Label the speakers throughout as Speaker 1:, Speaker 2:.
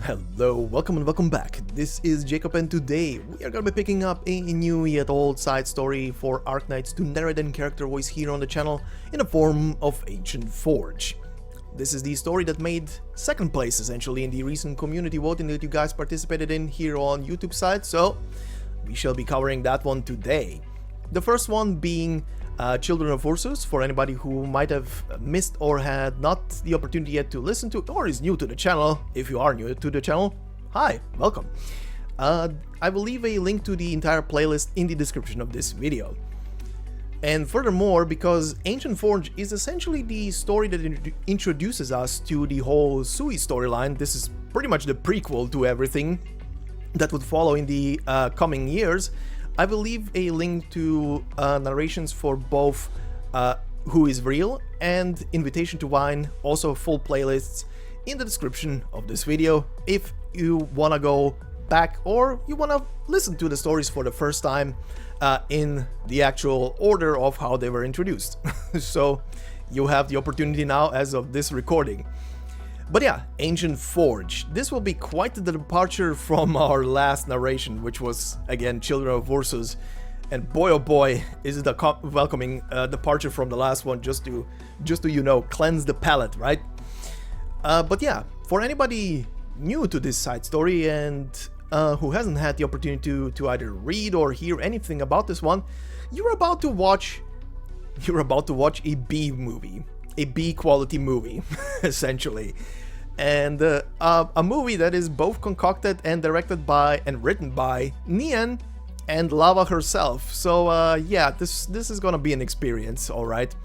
Speaker 1: Hello, welcome and welcome back. This is Jacob and today we are gonna be picking up a new yet old side story for Arknights to narrate and character voice here on the channel in the form of Ancient Forge. This is the story that made second place essentially in the recent community voting that you guys participated in here on YouTube side, so we shall be covering that one today. The first one being Children of Ursus, for anybody who might have missed or had not the opportunity yet to listen to or is new to the channel. If you are new to the channel, hi, welcome. I will leave a link to the entire playlist in the description of this video. And furthermore, because Ancient Forge is essentially the story that introduces us to the whole Sui storyline, this is pretty much the prequel to everything that would follow in the coming years. I will leave a link to narrations for both Who is Real and Invitation to Wine, also full playlists in the description of this video if you wanna go back or you wanna listen to the stories for the first time in the actual order of how they were introduced. So you have the opportunity now as of this recording. But yeah, Ancient Forge. This will be quite the departure from our last narration, which was, again, Children of Ursus. And boy oh boy, is it a welcoming departure from the last one, just to, you know, cleanse the palate, right? But yeah, for anybody new to this side story and who hasn't had the opportunity to either read or hear anything about this one, you're about to watch a B movie. A B quality movie, essentially. And a movie that is both concocted and directed by and written by Nian and Lava herself. So yeah, this is gonna be an experience, alright.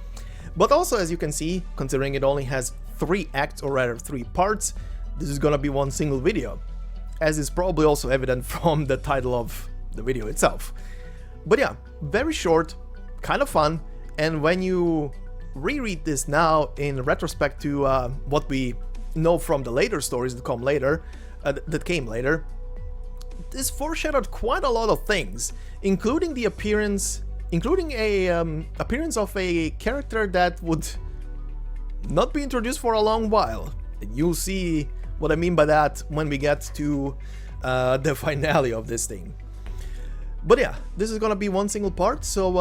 Speaker 1: But also, as you can see, considering it only has 3 acts, or rather 3 parts, this is gonna be one single video, as is probably also evident from the title of the video itself. But yeah, very short, kind of fun, and when you reread this now in retrospect to what we know from the later stories that came later, this foreshadowed quite a lot of things, including a appearance of a character that would not be introduced for a long while. You'll see what I mean by that when we get to the finale of this thing. But yeah, this is gonna be one single part, so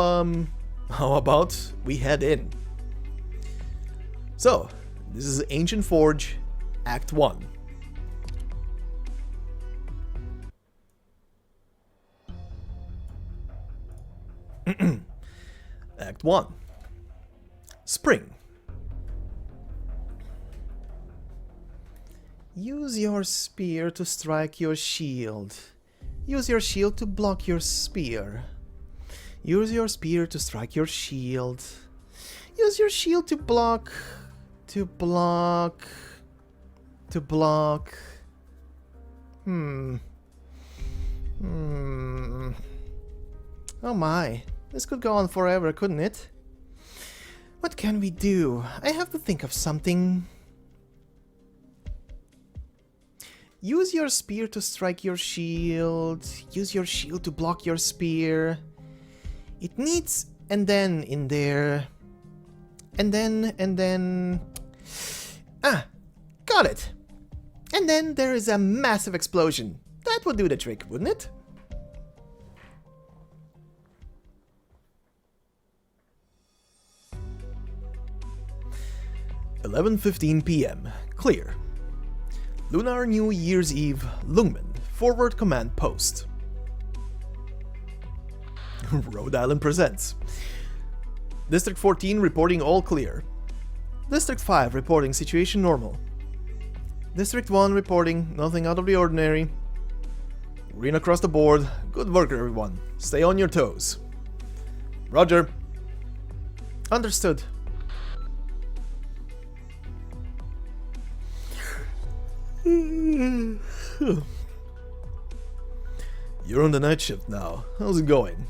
Speaker 1: how about we head in? So, this is Ancient Forge, Act 1. Act 1. Spring. Use your spear to strike your shield. Use your shield to block your spear. Use your spear to strike your shield. Use your shield to block... To block... Oh my, this could go on forever, couldn't it? What can we do? I have to think of something. Use your spear to strike your shield. Use your shield to block your spear. It needs... and then in there... and then... Ah! Got it! And then there is a massive explosion. That would do the trick, wouldn't it? (11:15 p.m.) Clear. Lunar New Year's Eve, Lungmen. Forward Command Post. Rhode Island presents. District 14 reporting all clear. District 5 reporting situation normal. District 1 reporting nothing out of the ordinary. Green across the board. Good work, everyone. Stay on your toes. Roger. Understood. You're on the night shift now. How's it going?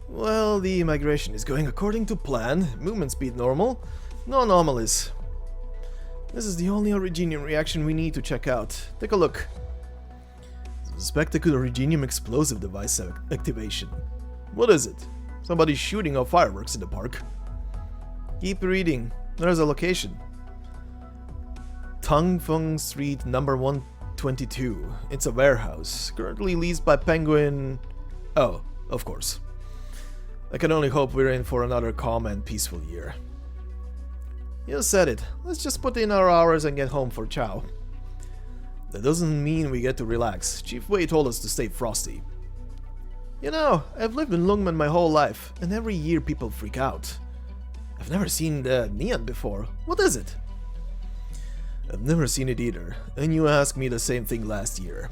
Speaker 1: Well, the migration is going according to plan. Movement speed normal. No anomalies. This is the only originium reaction we need to check out. Take a look. Suspect a good originium explosive device activation. What is it? Somebody's shooting off fireworks in the park. Keep reading. There's a location. Tung Fung Street number 122. It's a warehouse, currently leased by Penguin... Oh, of course. I can only hope we're in for another calm and peaceful year. You said it. Let's just put in our hours and get home for chow. That doesn't mean we get to relax. Chief Wei told us to stay frosty. You know, I've lived in Lungmen my whole life, and every year people freak out. I've never seen the Nian before. What is it? I've never seen it either, and you asked me the same thing last year.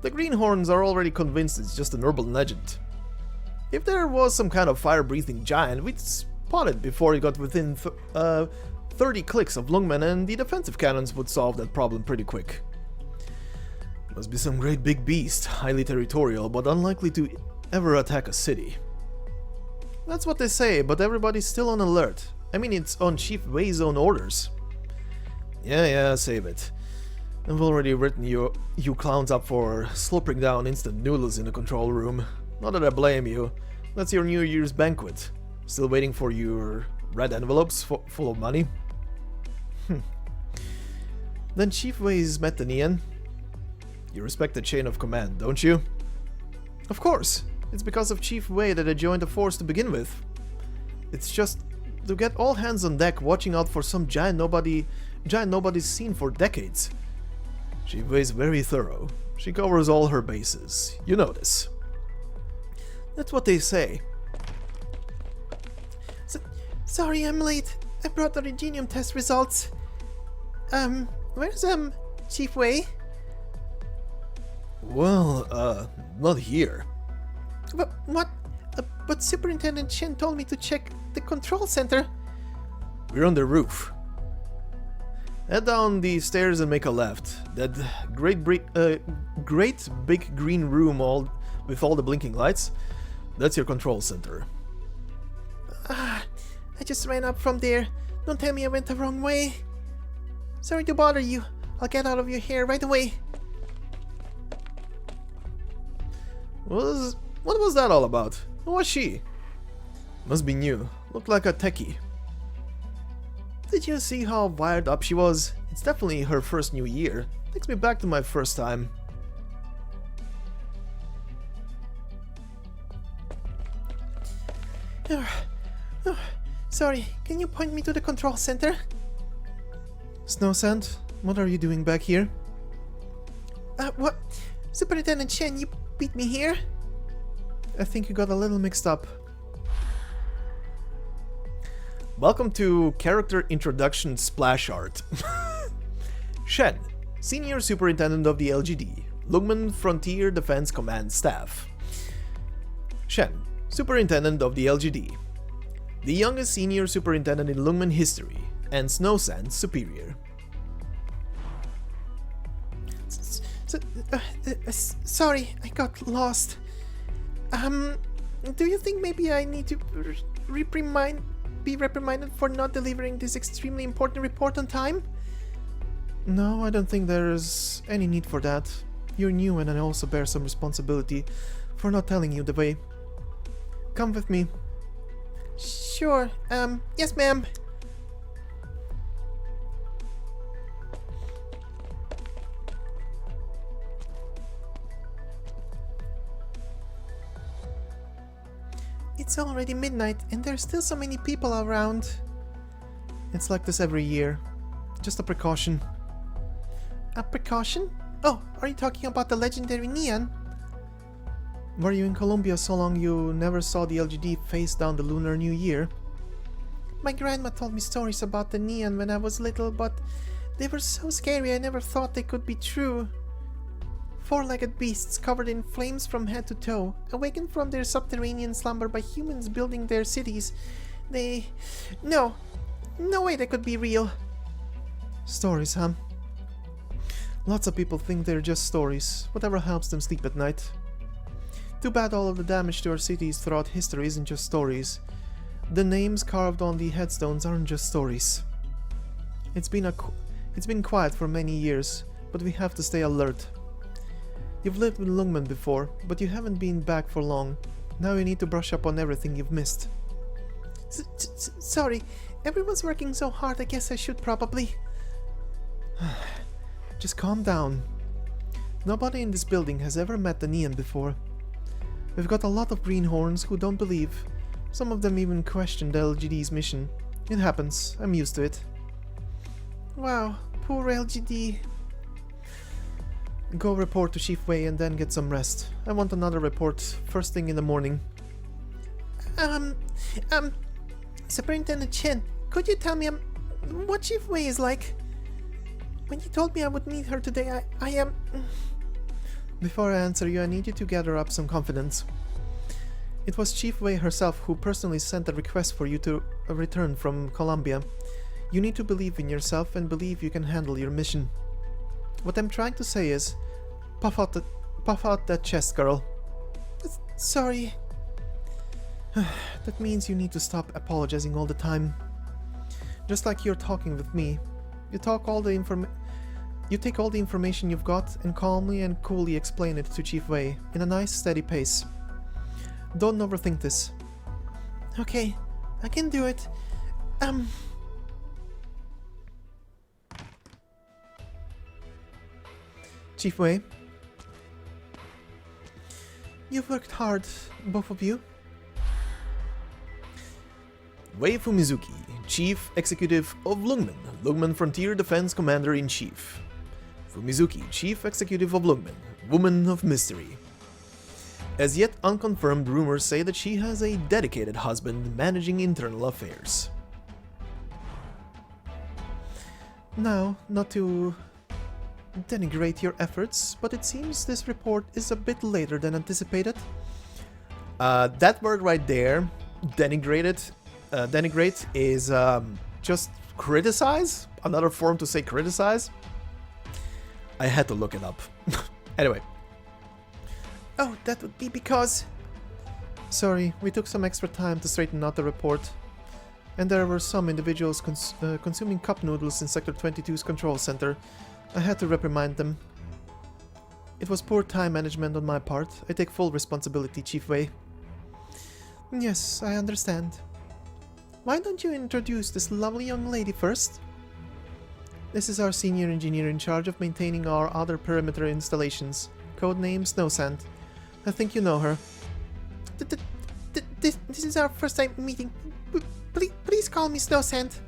Speaker 1: The Greenhorns are already convinced it's just an urban legend. If there was some kind of fire-breathing giant, we'd spot it before it got within 30 clicks of Lungmen, and the defensive cannons would solve that problem pretty quick. Must be some great big beast, highly territorial, but unlikely to ever attack a city. That's what they say, but everybody's still on alert. I mean, it's on Chief Wei's own orders. Yeah, save it. I've already written you clowns up for slurping down instant noodles in the control room. Not that I blame you. That's your New Year's banquet. Still waiting for your red envelopes full of money? Then Chief Wei's met the Nian. You respect the chain of command, don't you? Of course. It's because of Chief Wei that I joined the force to begin with. It's just to get all hands on deck watching out for some giant nobody's seen for decades. Chief Wei's very thorough. She covers all her bases. You know this. That's what they say. Sorry, I'm late. I brought the Regenium test results. Where's Chief Wei? Well, not here. But what? But Superintendent Chen told me to check the control center. We're on the roof. Head down the stairs and make a left. That great big green room with all the blinking lights. That's your control center. I just ran up from there. Don't tell me I went the wrong way. Sorry to bother you. I'll get out of your hair right away. What was that all about? Who was she? Must be new. Looked like a techie. Did you see how wired up she was? It's definitely her first new year. Takes me back to my first time. Sorry, can you point me to the control center? Snowsand, what are you doing back here? What? Superintendent Chen, you beat me here? I think you got a little mixed up. Welcome to Character Introduction Splash Art. Shen, Senior Superintendent of the LGD, Lungmen Frontier Defense Command Staff. Shen, Superintendent of the LGD, the youngest Senior Superintendent in Lungmen history, and Snowsand's superior. Sorry, I got lost. Do you think maybe I need to be reprimanded for not delivering this extremely important report on time? No, I don't think there's any need for that. You're new and I also bear some responsibility for not telling you the way. Come with me. Sure, yes ma'am. It's already midnight and there's still so many people around. It's like this every year. Just a precaution. A precaution? Oh, are you talking about the legendary Nian? Were you in Colombia so long you never saw the LGD face down the Lunar New Year? My grandma told me stories about the Nian when I was little, but they were so scary I never thought they could be true. Four-legged beasts covered in flames from head to toe, awakened from their subterranean slumber by humans building their cities. No way they could be real. Stories, huh? Lots of people think they're just stories, whatever helps them sleep at night. Too bad all of the damage to our cities throughout history isn't just stories. The names carved on the headstones aren't just stories. It's been quiet for many years, but we have to stay alert. You've lived with Lungmen before, but you haven't been back for long. Now you need to brush up on everything you've missed. Sorry, everyone's working so hard, I guess I should probably... Just calm down. Nobody in this building has ever met the Nian before. We've got a lot of greenhorns who don't believe. Some of them even question the LGD's mission. It happens. I'm used to it. Wow, poor LGD. Go report to Chief Wei and then get some rest. I want another report first thing in the morning.
Speaker 2: Superintendent Chen, could you tell me what Chief Wei is like? When you told me I would meet her today, I am...
Speaker 1: Before I answer you, I need you to gather up some confidence. It was Chief Wei herself who personally sent a request for you to return from Columbia. You need to believe in yourself and believe you can handle your mission. What I'm trying to say is, puff out that chest, girl.
Speaker 2: Sorry.
Speaker 1: That means you need to stop apologizing all the time. Just like you're talking with me. You take all the information you've got and calmly and coolly explain it to Chief Wei in a nice, steady pace. Don't overthink this.
Speaker 2: Okay, I can do it.
Speaker 1: Chief Wei, you've worked hard, both of you. Wei Fumizuki, Chief Executive of Lungmen, Lungmen Frontier Defense Commander-in-Chief. Fumizuki, Chief Executive of Lungmen, Woman of Mystery. As yet unconfirmed rumors say that she has a dedicated husband managing internal affairs. Now, not to denigrate your efforts, but it seems this report is a bit later than anticipated. That word right there, denigrate, is just criticize, another form to say criticize. I had to look it up. Anyway.
Speaker 2: Oh, that would be because...
Speaker 1: Sorry, we took some extra time to straighten out the report. And there were some individuals consuming cup noodles in Sector 22's control center. I had to reprimand them. It was poor time management on my part. I take full responsibility, Chief Wei.
Speaker 2: Yes, I understand. Why don't you introduce this lovely young lady first?
Speaker 1: This is our senior engineer in charge of maintaining our other perimeter installations. Codename Snowsand. I think you know her.
Speaker 2: This is our first time meeting. Please call me Snowsand.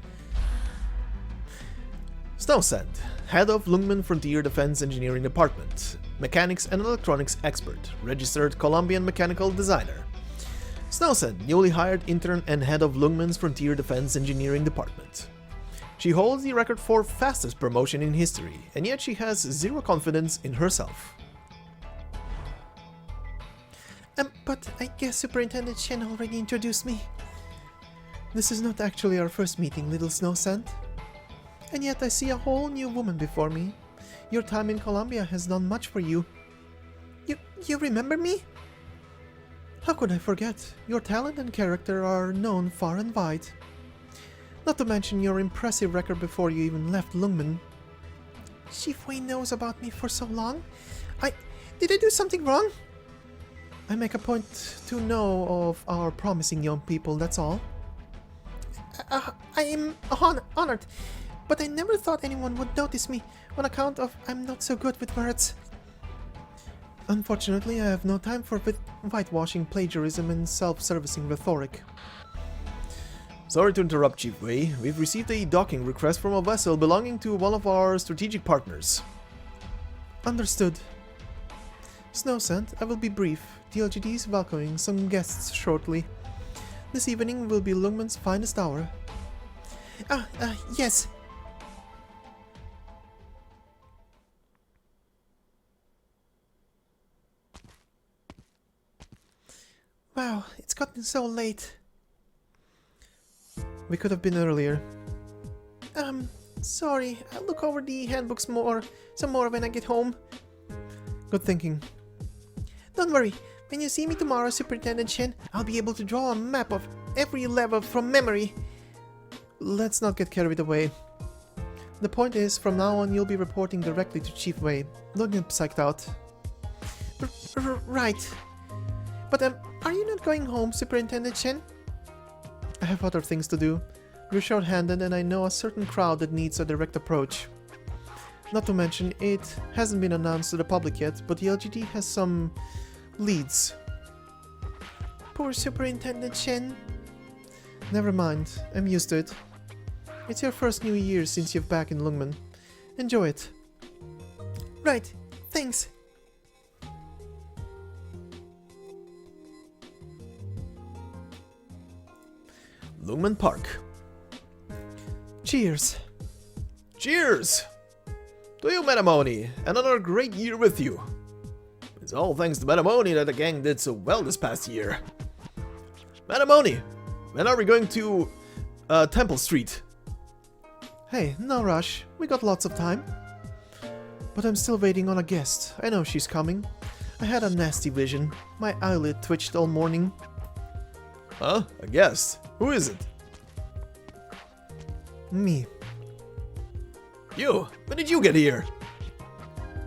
Speaker 1: Snowsand, head of Lungmen Frontier Defense Engineering Department, mechanics and electronics expert, registered Colombian mechanical designer. Snowsand, newly hired intern and head of Lungmen's Frontier Defense Engineering Department. She holds the record for fastest promotion in history, and yet she has zero confidence in herself.
Speaker 2: But I guess Superintendent Chen already introduced me.
Speaker 1: This is not actually our first meeting, little Snowsand. And yet I see a whole new woman before me. Your time in Columbia has done much for you.
Speaker 2: You remember me?
Speaker 1: How could I forget? Your talent and character are known far and wide. Not to mention your impressive record before you even left Lungmen.
Speaker 2: Chief Wei knows about me for so long. Did I do something wrong?
Speaker 1: I make a point to know of our promising young people, that's all.
Speaker 2: I am honored, but I never thought anyone would notice me on account of I'm not so good with words.
Speaker 1: Unfortunately, I have no time for whitewashing, plagiarism, and self-servicing rhetoric. Sorry to interrupt, Chief Wei. We've received a docking request from a vessel belonging to one of our strategic partners. Understood. Snowsand, I will be brief. The LGD is welcoming some guests shortly. This evening will be Lungmen's finest hour.
Speaker 2: Yes. Wow, it's gotten so late.
Speaker 1: We could have been earlier.
Speaker 2: Sorry. I'll look over the handbooks some more when I get home.
Speaker 1: Good thinking.
Speaker 2: Don't worry. When you see me tomorrow, Superintendent Chen, I'll be able to draw a map of every level from memory.
Speaker 1: Let's not get carried away. The point is, from now on you'll be reporting directly to Chief Wei. Don't get psyched out.
Speaker 2: Right. But are you not going home, Superintendent Chen?
Speaker 1: I have other things to do. We're short-handed and I know a certain crowd that needs a direct approach. Not to mention, it hasn't been announced to the public yet, but the LGD has some leads.
Speaker 2: Poor Superintendent Shen.
Speaker 1: Never mind, I'm used to it. It's your first new year since you're back in Lungmen. Enjoy it.
Speaker 2: Right, thanks.
Speaker 1: Lungmen Park. Cheers. Cheers! To you, Metamoni! Another great year with you. It's all thanks to Metamoni that the gang did so well this past year. Metamoni! When are we going to Temple Street? Hey, no rush. We got lots of time. But I'm still waiting on a guest. I know she's coming. I had a nasty vision. My eyelid twitched all morning. Huh? A guest? Who is it? Me. You? When did you get here?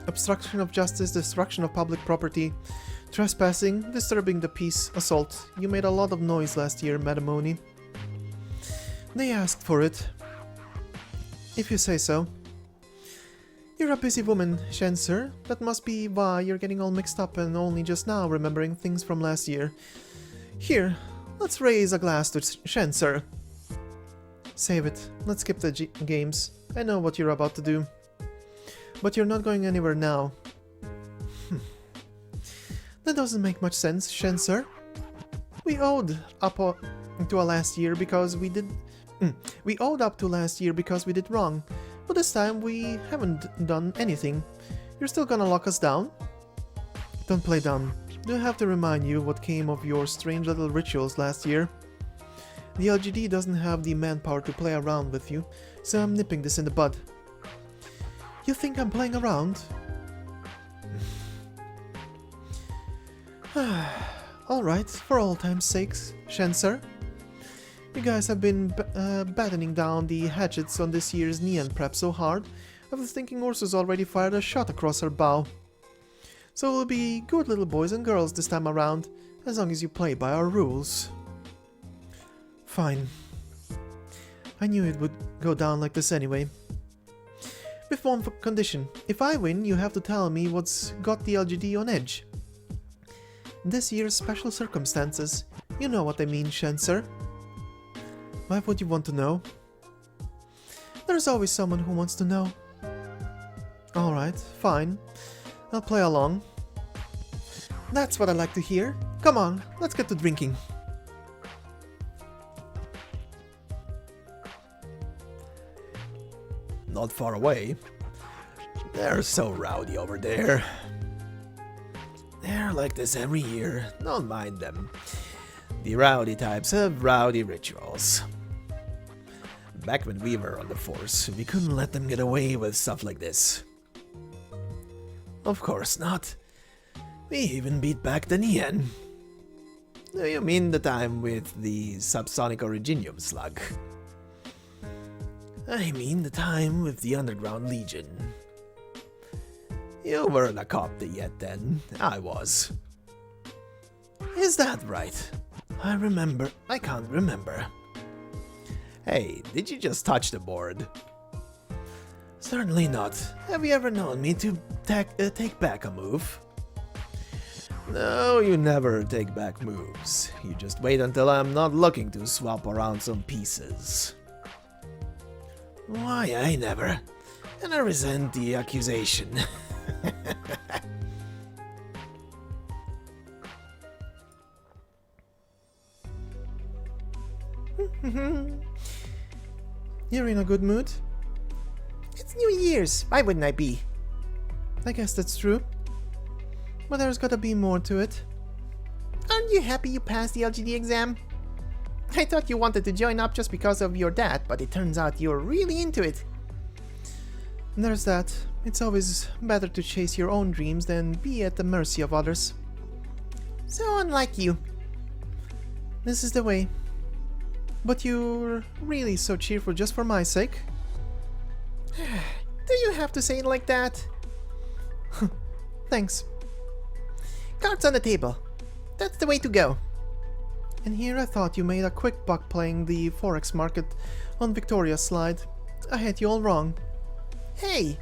Speaker 1: Obstruction of justice, destruction of public property, trespassing, disturbing the peace, assault. You made a lot of noise last year, Metamoni. They asked for it. If you say so. You're a busy woman, Shen sir. That must be why you're getting all mixed up and only just now remembering things from last year. Here, let's raise a glass to Shen sir. Save it. Let's skip the games. I know what you're about to do. But you're not going anywhere now. That doesn't make much sense, Shen sir. We owed up to last year because we did... we owed up to last year because we did wrong. But this time we haven't done anything. You're still gonna lock us down? Don't play dumb. Do I have to remind you what came of your strange little rituals last year? The LGD doesn't have the manpower to play around with you, so I'm nipping this in the bud. You think I'm playing around? Alright, for all time's sakes, Shen sir. You guys have been battening down the hatchets on this year's Nian prep so hard, I was thinking Ursus already fired a shot across her bow. So we'll be good little boys and girls this time around, as long as you play by our rules. Fine. I knew it would go down like this anyway. With one condition. If I win, you have to tell me what's got the LGD on edge. This year's special circumstances. You know what I mean, Shen sir. Why would you want to know? There's always someone who wants to know. Alright, fine. I'll play along. That's what I like to hear. Come on, let's get to drinking. Not far away. They're so rowdy over there. They're like this every year. Don't mind them. The rowdy types have rowdy rituals. Back when we were on the force, we couldn't let them get away with stuff like this. Of course not. We even beat back the Nian. Do you mean the time with the subsonic originium slug? I mean the time with the Underground Legion. You weren't a cop yet then, I was. Is that right? I can't remember. Hey, did you just touch the board? Certainly not. Have you ever known me to take back a move? No, you never take back moves. You just wait until I'm not looking to swap around some pieces. Why, I never. And I resent the accusation. You're in a good mood?
Speaker 2: It's New Year's. Why wouldn't I be?
Speaker 1: I guess that's true. But there's gotta be more to it.
Speaker 2: Aren't you happy you passed the LGD exam? I thought you wanted to join up just because of your dad, but it turns out you're really into it.
Speaker 1: There's that. It's always better to chase your own dreams than be at the mercy of others.
Speaker 2: So unlike you.
Speaker 1: This is the way. But you're really so cheerful just for my sake?
Speaker 2: Do you have to say it like that?
Speaker 1: Thanks.
Speaker 2: Cards on the table. That's the way to go.
Speaker 1: And here I thought you made a quick buck playing the forex market on Victoria's slide. I had you all wrong.
Speaker 2: Hey,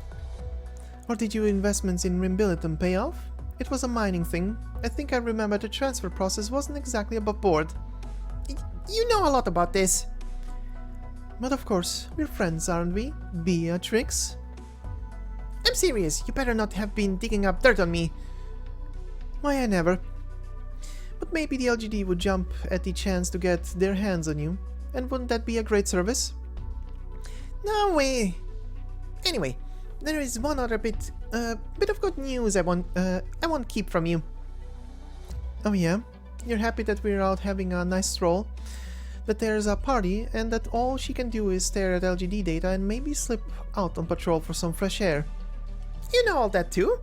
Speaker 2: Or did your investments in Rimbilitum pay off? It was a mining thing. I think I remember the transfer process wasn't exactly above board. You know a lot about this. But of course, we're friends, aren't we, Beatrix? I'm serious. You better not have been digging up dirt on me. Why, I never. But maybe the LGD would jump at the chance to get their hands on you. And wouldn't that be a great service? No way. Anyway, there is one other bit of good news I won't keep from you. Oh yeah? You're happy that we're out having a nice stroll? That there's a party and that all she can do is stare at LGD data and maybe slip out on patrol for some fresh air. You know all that too?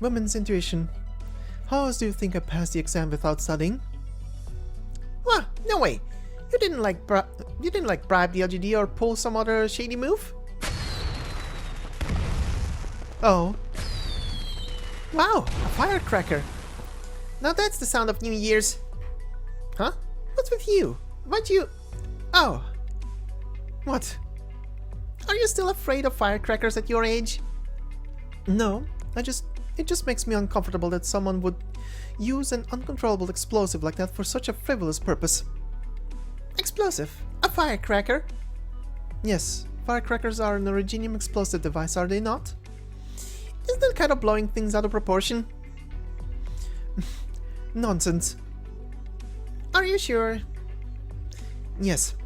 Speaker 2: Women's intuition. How else do you think I passed the exam without studying? What? No way. You didn't like bribe the LGD or pull some other shady move? Oh. Wow, a firecracker. Now that's the sound of New Year's. Huh? What's with you? Why'd you... Oh. What? Are you still afraid of firecrackers at your age? No, it just makes me uncomfortable that someone would use an uncontrollable explosive like that for such a frivolous purpose. Explosive? A firecracker? Yes, firecrackers are an originium explosive device, are they not? Isn't that kind of blowing things out of proportion? Nonsense. Are you sure? Yes.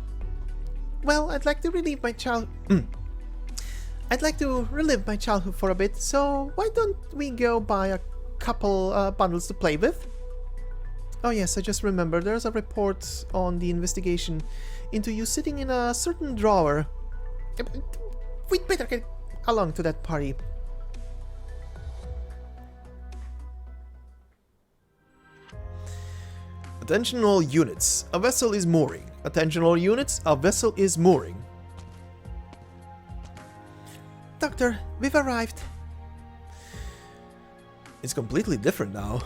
Speaker 2: Well, I'd like to relive my childhood for a bit, so why don't we go buy a couple bundles to play with? Oh yes, I just remembered, there's a report on the investigation into you sitting in a certain drawer. We'd better get along to that party.
Speaker 1: Attention all units, a vessel is mooring. Attention all units, a vessel is mooring.
Speaker 2: Doctor, we've arrived.
Speaker 1: It's completely different now.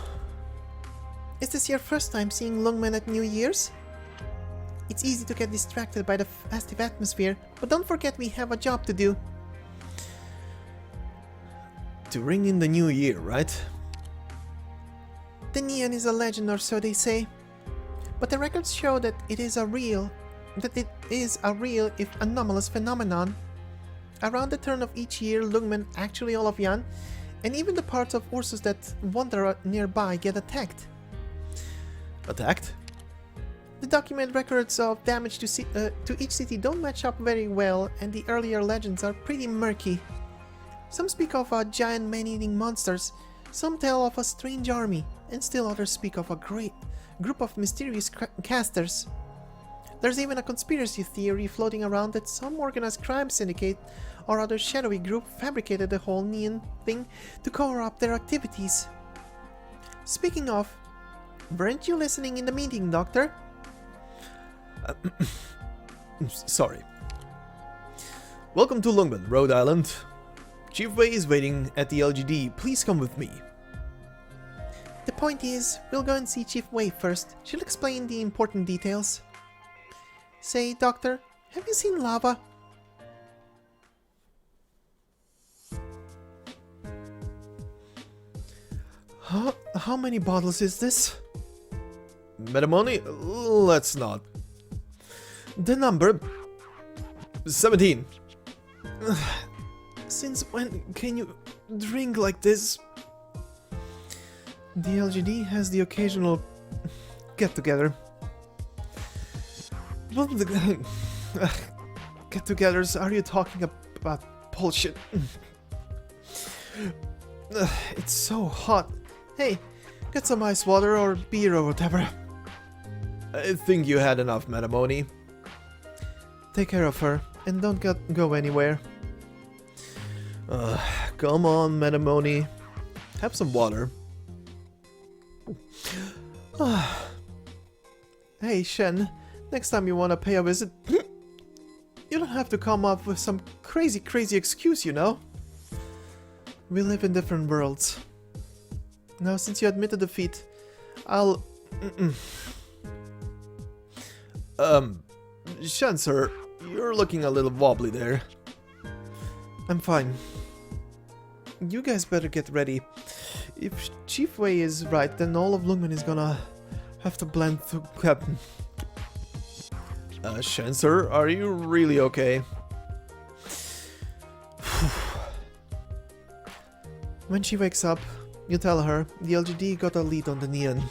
Speaker 2: Is this your first time seeing Lungmen at New Year's? It's easy to get distracted by the festive atmosphere, but don't forget we have a job to do.
Speaker 1: To ring in the new year, right?
Speaker 2: The Nian is a legend, or so they say. But the records show that it is a real, if anomalous phenomenon. Around the turn of each year, Lungmen, actually all of Yan, and even the parts of Ursus that wander nearby get attacked.
Speaker 1: Attacked?
Speaker 2: The document records of damage to each city don't match up very well, and the earlier legends are pretty murky. Some speak of giant man-eating monsters, some tell of a strange army, and still others speak of a great group of mysterious casters. There's even a conspiracy theory floating around that some organized crime syndicate or other shadowy group fabricated the whole Nian thing to cover up their activities. Speaking of, weren't you listening in the meeting, Doctor?
Speaker 1: Sorry. Welcome to Lungmen, Rhode Island. Chief Wei is waiting at the LGD. Please come with me.
Speaker 2: The point is, we'll go and see Chief Wei first. She'll explain the important details. Say, Doctor, have you seen Lava?
Speaker 1: How many bottles is this? Metamoni? Let's not. The number? 17. Since when can you drink like this?
Speaker 2: The LGD has the occasional get-together.
Speaker 1: What the get-togethers are you talking about? Bullshit. It's so hot. Hey, get some ice water or beer or whatever. I think you had enough, Metamoni.
Speaker 2: Take care of her and don't go anywhere.
Speaker 1: Come on, Metamoni. Have some water.
Speaker 2: Hey, Shen. Next time you want to pay a visit, you don't have to come up with some crazy excuse, you know? We live in different worlds. Now, since you admitted defeat, I'll...
Speaker 1: Shen, sir, you're looking a little wobbly there.
Speaker 2: I'm fine. You guys better get ready. If Chief Wei is right, then all of Lungmen is gonna have to blend through Captain.
Speaker 1: Shen, sir, are you really okay?
Speaker 2: When she wakes up, you tell her the LGD got a lead on the Nian.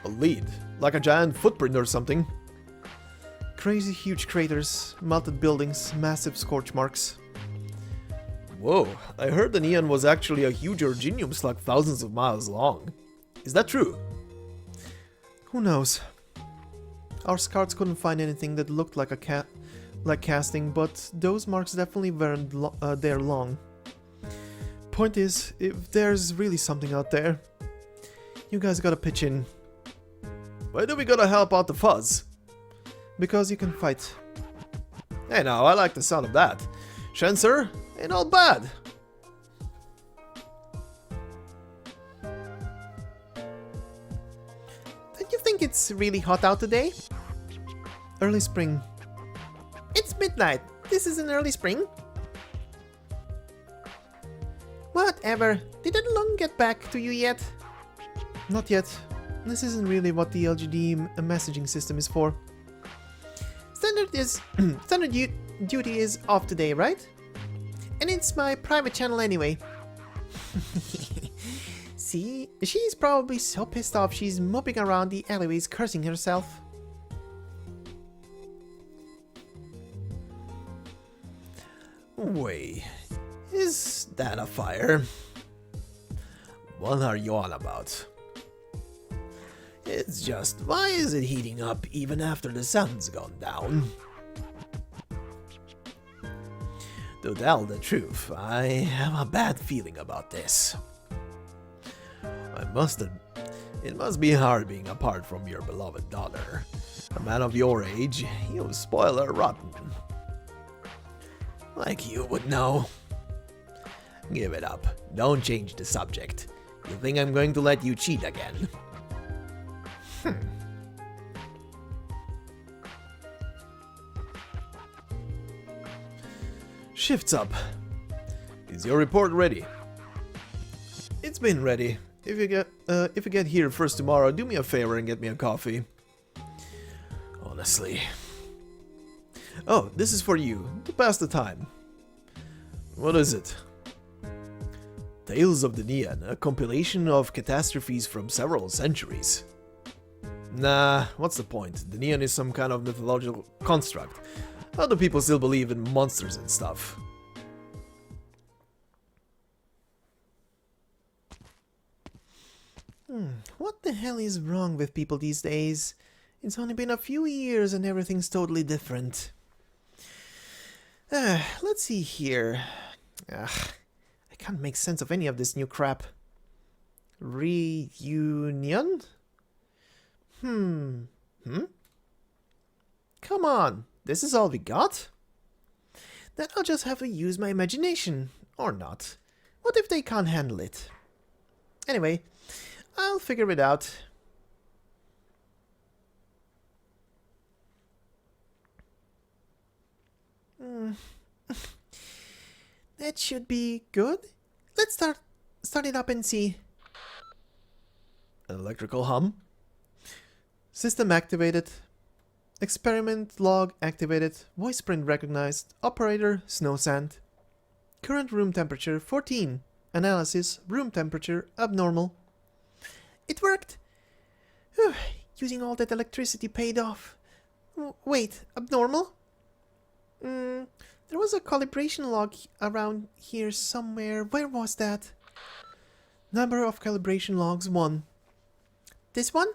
Speaker 1: A lead? Like a giant footprint or something?
Speaker 2: Crazy huge craters, melted buildings, massive scorch marks.
Speaker 1: Whoa, I heard the Nian was actually a huge originium slug thousands of miles long. Is that true?
Speaker 2: Who knows? Our scouts couldn't find anything that looked like casting, but those marks definitely weren't there long. Point is, if there's really something out there, you guys gotta pitch in.
Speaker 1: Why do we gotta help out the fuzz?
Speaker 2: Because you can fight.
Speaker 1: Hey now, I like the sound of that. Shen, sir, ain't all bad.
Speaker 2: Don't you think it's really hot out today? Early spring. It's midnight. This isn't early spring. Whatever. Did that lung get back to you yet? Not yet. This isn't really what the LGD messaging system is for. Standard duty is off today, right? And it's my private channel anyway. See, she's probably so pissed off she's moping around the alleyways cursing herself.
Speaker 1: Wait, is that a fire? What are you on about? It's just, why is it heating up even after the sun's gone down? To tell the truth, I have a bad feeling about this. It must be hard being apart from your beloved daughter. A man of your age, you spoil her rotten. Like you would know. Give it up. Don't change the subject. You think I'm going to let you cheat again? Shifts up. Is your report ready? It's been ready. If you get here first tomorrow, do me a favor and get me a coffee. Honestly. Oh, this is for you, to pass the time. What is it? Tales of the Nian, a compilation of catastrophes from several centuries. Nah, what's the point? The Nian is some kind of mythological construct. How do people still believe in monsters and stuff?
Speaker 2: What the hell is wrong with people these days? It's only been a few years and everything's totally different. Let's see here. I can't make sense of any of this new crap. Reunion? Come on, this is all we got? Then I'll just have to use my imagination. Or not. What if they can't handle it? Anyway, I'll figure it out. That should be good. Let's start it up and see.
Speaker 1: An electrical hum?
Speaker 2: System activated. Experiment log activated. Voice print recognized. Operator snow sand. Current room temperature 14. Analysis room temperature abnormal. It worked. Whew, using all that electricity paid off. Wait, abnormal? There was a calibration log around here somewhere. Where was that? Number of calibration logs 1. This one?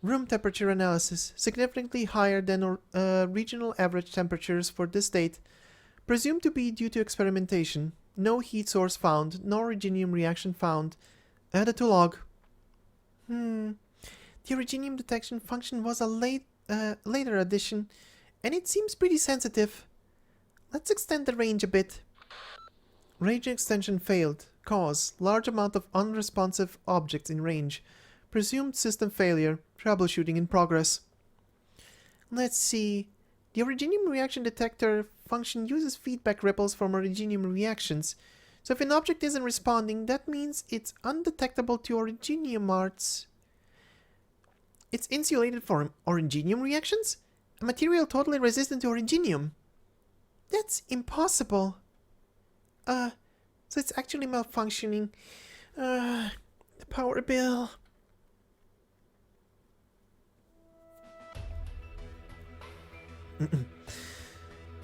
Speaker 2: Room temperature analysis. Significantly higher than regional average temperatures for this date. Presumed to be due to experimentation. No heat source found. No originium reaction found. Added to log. The originium detection function was a later addition, and it seems pretty sensitive. Let's extend the range a bit. Range extension failed. Cause: large amount of unresponsive objects in range. Presumed system failure. Troubleshooting in progress. Let's see. The originium reaction detector malfunction uses feedback ripples from originium reactions. So if an object isn't responding, that means it's undetectable to originium arts. It's insulated from originium reactions? A material totally resistant to originium? That's impossible. So it's actually malfunctioning. The power bill.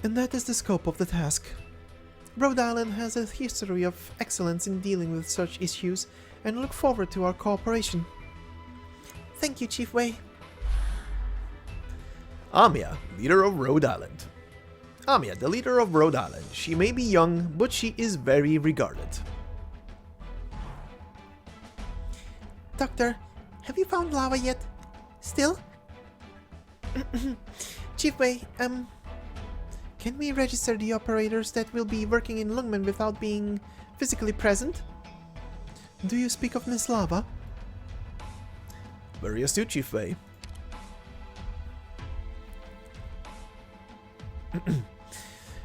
Speaker 2: And that is the scope of the task. Rhode Island has a history of excellence in dealing with such issues, and I look forward to our cooperation. Thank you, Chief Wei.
Speaker 1: Amiya, leader of Rhode Island. Amiya, the leader of Rhode Island. She may be young, but she is very regarded.
Speaker 2: Doctor, have you found lava yet? Still? Chief Wei, can we register the operators that will be working in Lungmen without being physically present? Do you speak of Miss Lava?
Speaker 1: Very astute, Chief Wei.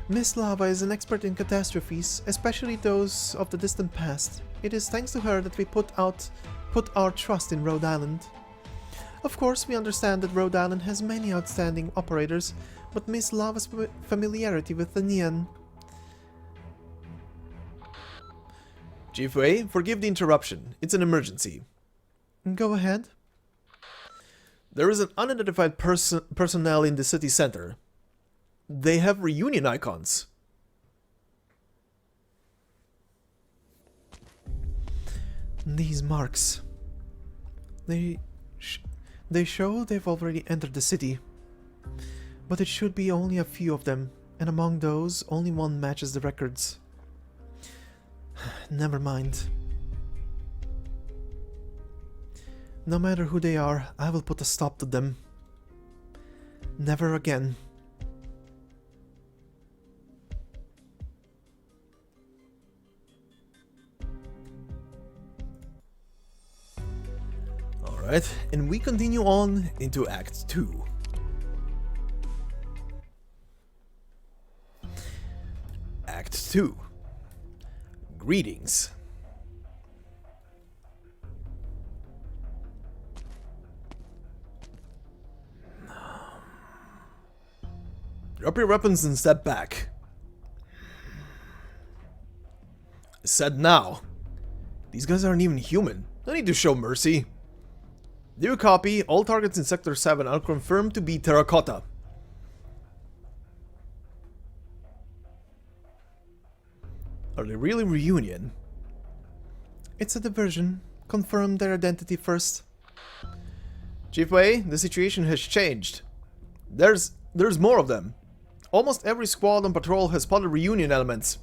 Speaker 2: Miss Lava is an expert in catastrophes, especially those of the distant past. It is thanks to her that we put our trust in Rhode Island. Of course, we understand that Rhode Island has many outstanding operators, but Miss Lava's familiarity with the Nian.
Speaker 1: Chief Wei, forgive the interruption. It's an emergency.
Speaker 2: Go ahead.
Speaker 1: There is an unidentified personnel in the city center. They have reunion icons.
Speaker 2: These marks. They show they've already entered the city. But it should be only a few of them, and among those, only one matches the records. Never mind. No matter who they are, I will put a stop to them. Never again.
Speaker 1: Alright, and we continue on into Act 2. Act 2. Greetings. Drop your weapons and step back. I said now. These guys aren't even human. No need to show mercy. Do you copy? All targets in Sector 7 are confirmed to be terracotta. Are they really reunion?
Speaker 2: It's a diversion. Confirm their identity first.
Speaker 1: Chief Wei, the situation has changed. There's more of them. Almost every squad on patrol has spotted reunion elements.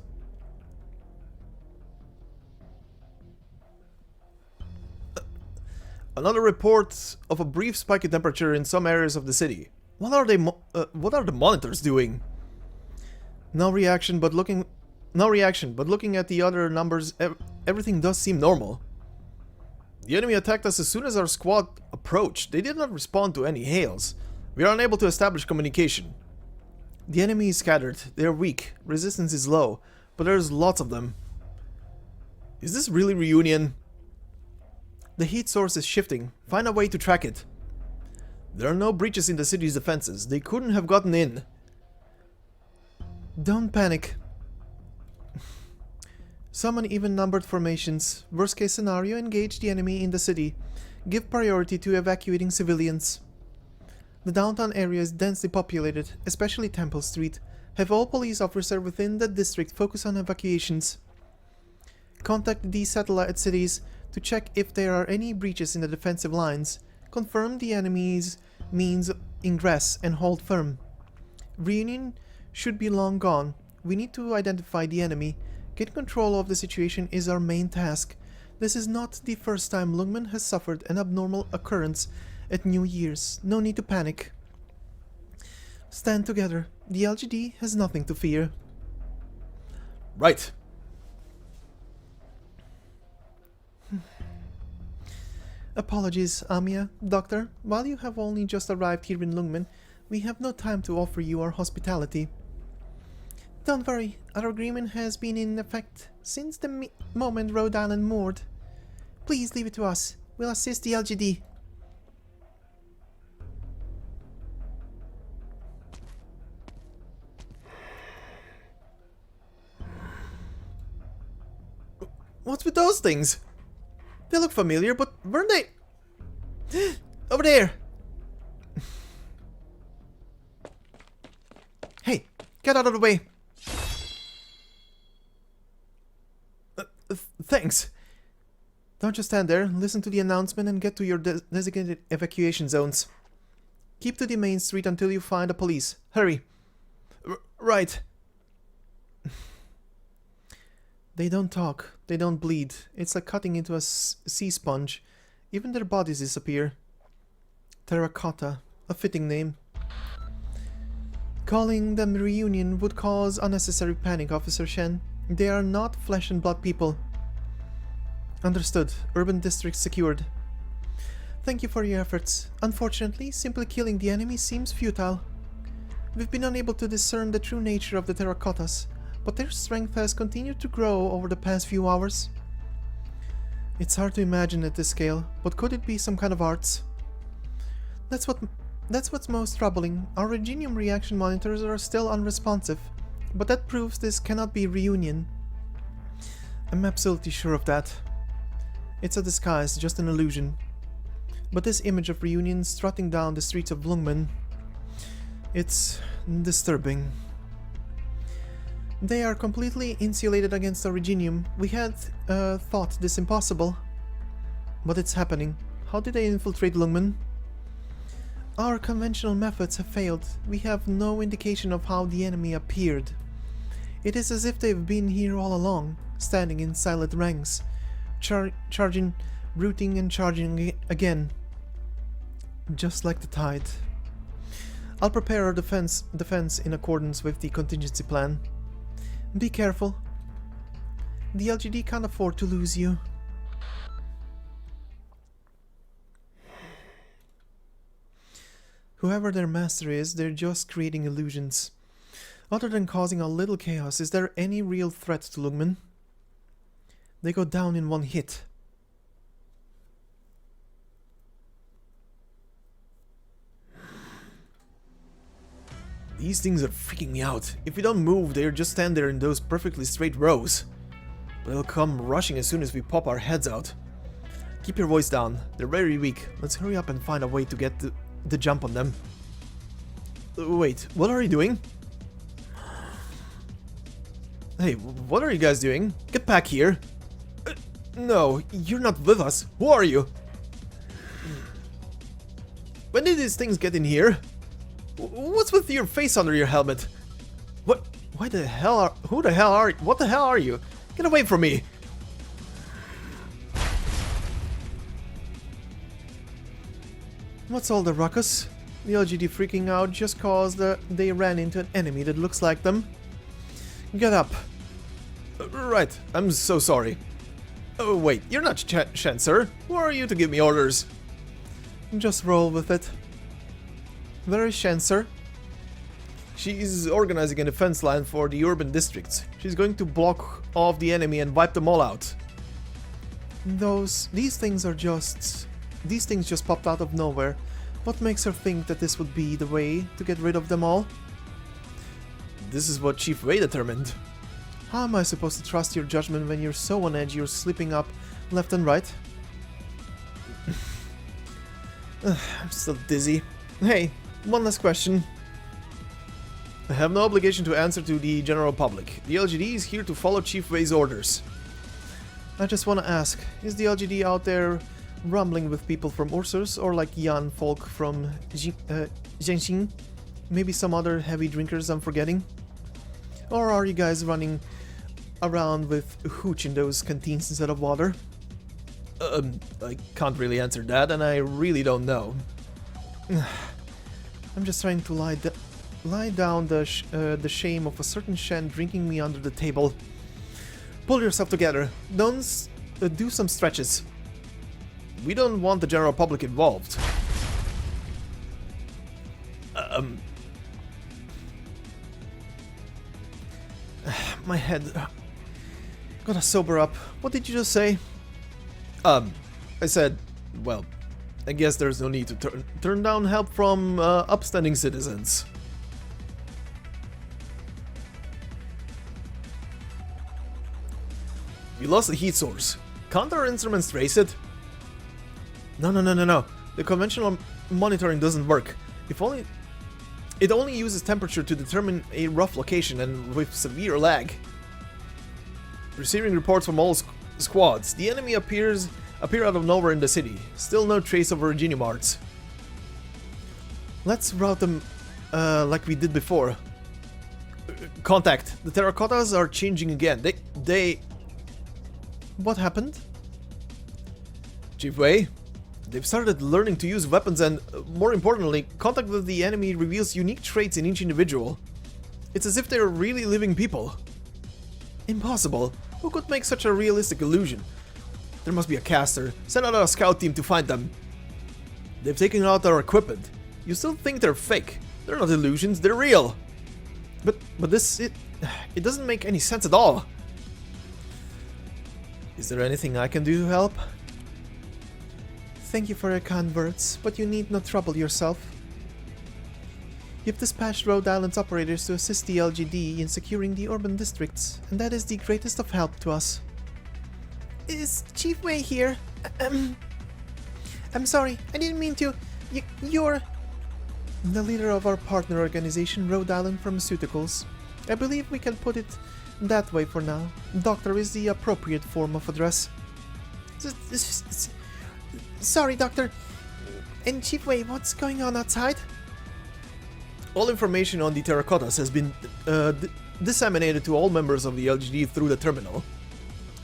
Speaker 1: Another report of a brief spike in temperature in some areas of the city. What are the monitors doing? No reaction, but looking at the other numbers, everything does seem normal. The enemy attacked us as soon as our squad approached. They did not respond to any hails. We are unable to establish communication. The enemy is scattered. They are weak. Resistance is low, but there's lots of them. Is this really reunion? The heat source is shifting. Find a way to track it. There are no breaches in the city's defenses. They couldn't have gotten in.
Speaker 2: Don't panic. Summon even-numbered formations. Worst case scenario, engage the enemy in the city. Give priority to evacuating civilians. The downtown area is densely populated, especially Temple Street. Have all police officers within the district focus on evacuations. Contact these satellite cities to check if there are any breaches in the defensive lines. Confirm the enemy's means ingress and hold firm. Reunion should be long gone. We need to identify the enemy. Get control of the situation is our main task. This is not the first time Lungmen has suffered an abnormal occurrence at New Year's. No need to panic. Stand together. The LGD has nothing to fear.
Speaker 1: Right.
Speaker 2: Apologies, Amiya. Doctor, while you have only just arrived here in Lungmen, we have no time to offer you our hospitality. Don't worry, our agreement has been in effect since the moment Rhode Island moored. Please leave it to us. We'll assist the LGD.
Speaker 1: What's with those things? They look familiar, but weren't they... Over there! Hey, get out of the way! Thanks. Don't just stand there, listen to the announcement and get to your designated evacuation zones. Keep to the main street until you find the police. Hurry. Right. They don't talk, they don't bleed. It's like cutting into a sea sponge. Even their bodies disappear. Terracotta, a fitting name. Calling them reunion would cause unnecessary panic, Officer Shen. They are not flesh and blood people. Understood. Urban district secured. Thank you for your efforts. Unfortunately, simply killing the enemy seems futile. We've been unable to discern the true nature of the Terracottas, but their strength has continued to grow over the past few hours. It's hard to imagine at this scale, but could it be some kind of arts? That's what's most troubling. Our Reginium reaction monitors are still unresponsive, but that proves this cannot be reunion. I'm absolutely sure of that. It's a disguise, just an illusion. But this image of reunion strutting down the streets of Lungmen, it's disturbing. They are completely insulated against Originium. We had thought this impossible. But it's happening. How did they infiltrate Lungmen? Our conventional methods have failed. We have no indication of how the enemy appeared. It is as if they've been here all along, standing in silent ranks, charging, rooting and charging again. Just like the tide. I'll prepare our defense in accordance with the contingency plan. Be careful. The LGD can't afford to lose you. Whoever their master is, they're just creating illusions. Other than causing a little chaos, is there any real threat to Lungmen? They go down in one hit. These things are freaking me out. If we don't move, they'll just stand there in those perfectly straight rows. But they'll come rushing as soon as we pop our heads out. Keep your voice down. They're very weak. Let's hurry up and find a way to get the jump on them. Wait, what are you doing? Hey, what are you guys doing? Get back here. No, you're not with us. Who are you? When did these things get in here? What's with your face under your helmet? What? Why the hell are... Who the hell are... What the hell are you? Get away from me! What's all the ruckus? The LGD freaking out just cause they ran into an enemy that looks like them. Get up. Right, I'm so sorry. Oh wait, you're not Shen, sir. Who are you to give me orders? Just roll with it. Where is Shen, sir? She's organizing a defense line for the urban districts. She's going to block off the enemy and wipe them all out. These things just popped out of nowhere. What makes her think that this would be the way to get rid of them all? This is what Chief Wei determined. How am I supposed to trust your judgment when you're so on edge you're slipping up left and right? I'm still dizzy. Hey, one last question. I have no obligation to answer to the general public. The LGD is here to follow Chief Wei's orders. I just want to ask, is the LGD out there rumbling with people from Ursus or like Yan folk from Zhenxing? Maybe some other heavy drinkers I'm forgetting? Or are you guys running around with hooch in those canteens instead of water? I can't really answer that, and I really don't know. I'm just trying to lie down the shame of a certain Shen drinking me under the table. Pull yourself together. Don't do some stretches. We don't want the general public involved.
Speaker 2: My head. Gotta sober up.
Speaker 1: What did you just say? I said, well, I guess there's no need to turn down help from upstanding citizens. We lost the heat source. Can't our instruments trace it? No. The conventional monitoring doesn't work. It only uses temperature to determine a rough location and with severe lag. Receiving reports from all squads. The enemy appear out of nowhere in the city. Still no trace of Originium arts. Let's route them like we did before. Contact. The terracottas are changing again. They...
Speaker 2: What happened?
Speaker 1: Chief Wei, they've started learning to use weapons and, more importantly, contact with the enemy reveals unique traits in each individual. It's as if they're really living people. Impossible. Who could make such a realistic illusion? There must be a caster. Send out a scout team to find them. They've taken out our equipment. You still think they're fake. They're not illusions, they're real. But this, it doesn't make any sense at all. Is there anything I can do to help?
Speaker 2: Thank you for your kind words, but you need not trouble yourself. You've dispatched Rhode Island's operators to assist the LGD in securing the urban districts, and that is the greatest of help to us. Is Chief Wei here? I'm sorry, I didn't mean to. You're... The leader of our partner organization, Rhode Island Pharmaceuticals. I believe we can put it that way for now. Doctor is the appropriate form of address. Sorry, Doctor. And Chief Wei, what's going on outside?
Speaker 1: All information on the terracottas has been disseminated to all members of the LGD through the terminal.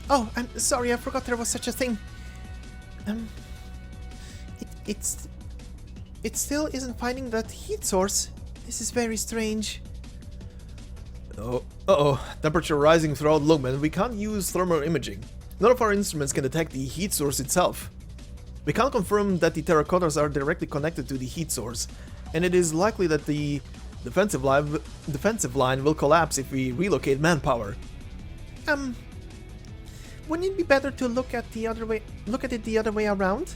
Speaker 2: Oh, I'm sorry, I forgot there was such a thing. It still isn't finding that heat source. This is very strange.
Speaker 1: Oh, temperature rising throughout Lungmen. We can't use thermal imaging. None of our instruments can detect the heat source itself. We can't confirm that the terracottas are directly connected to the heat source, and it is likely that the defensive line will collapse if we relocate manpower.
Speaker 2: Wouldn't it be better to look at it the other way around?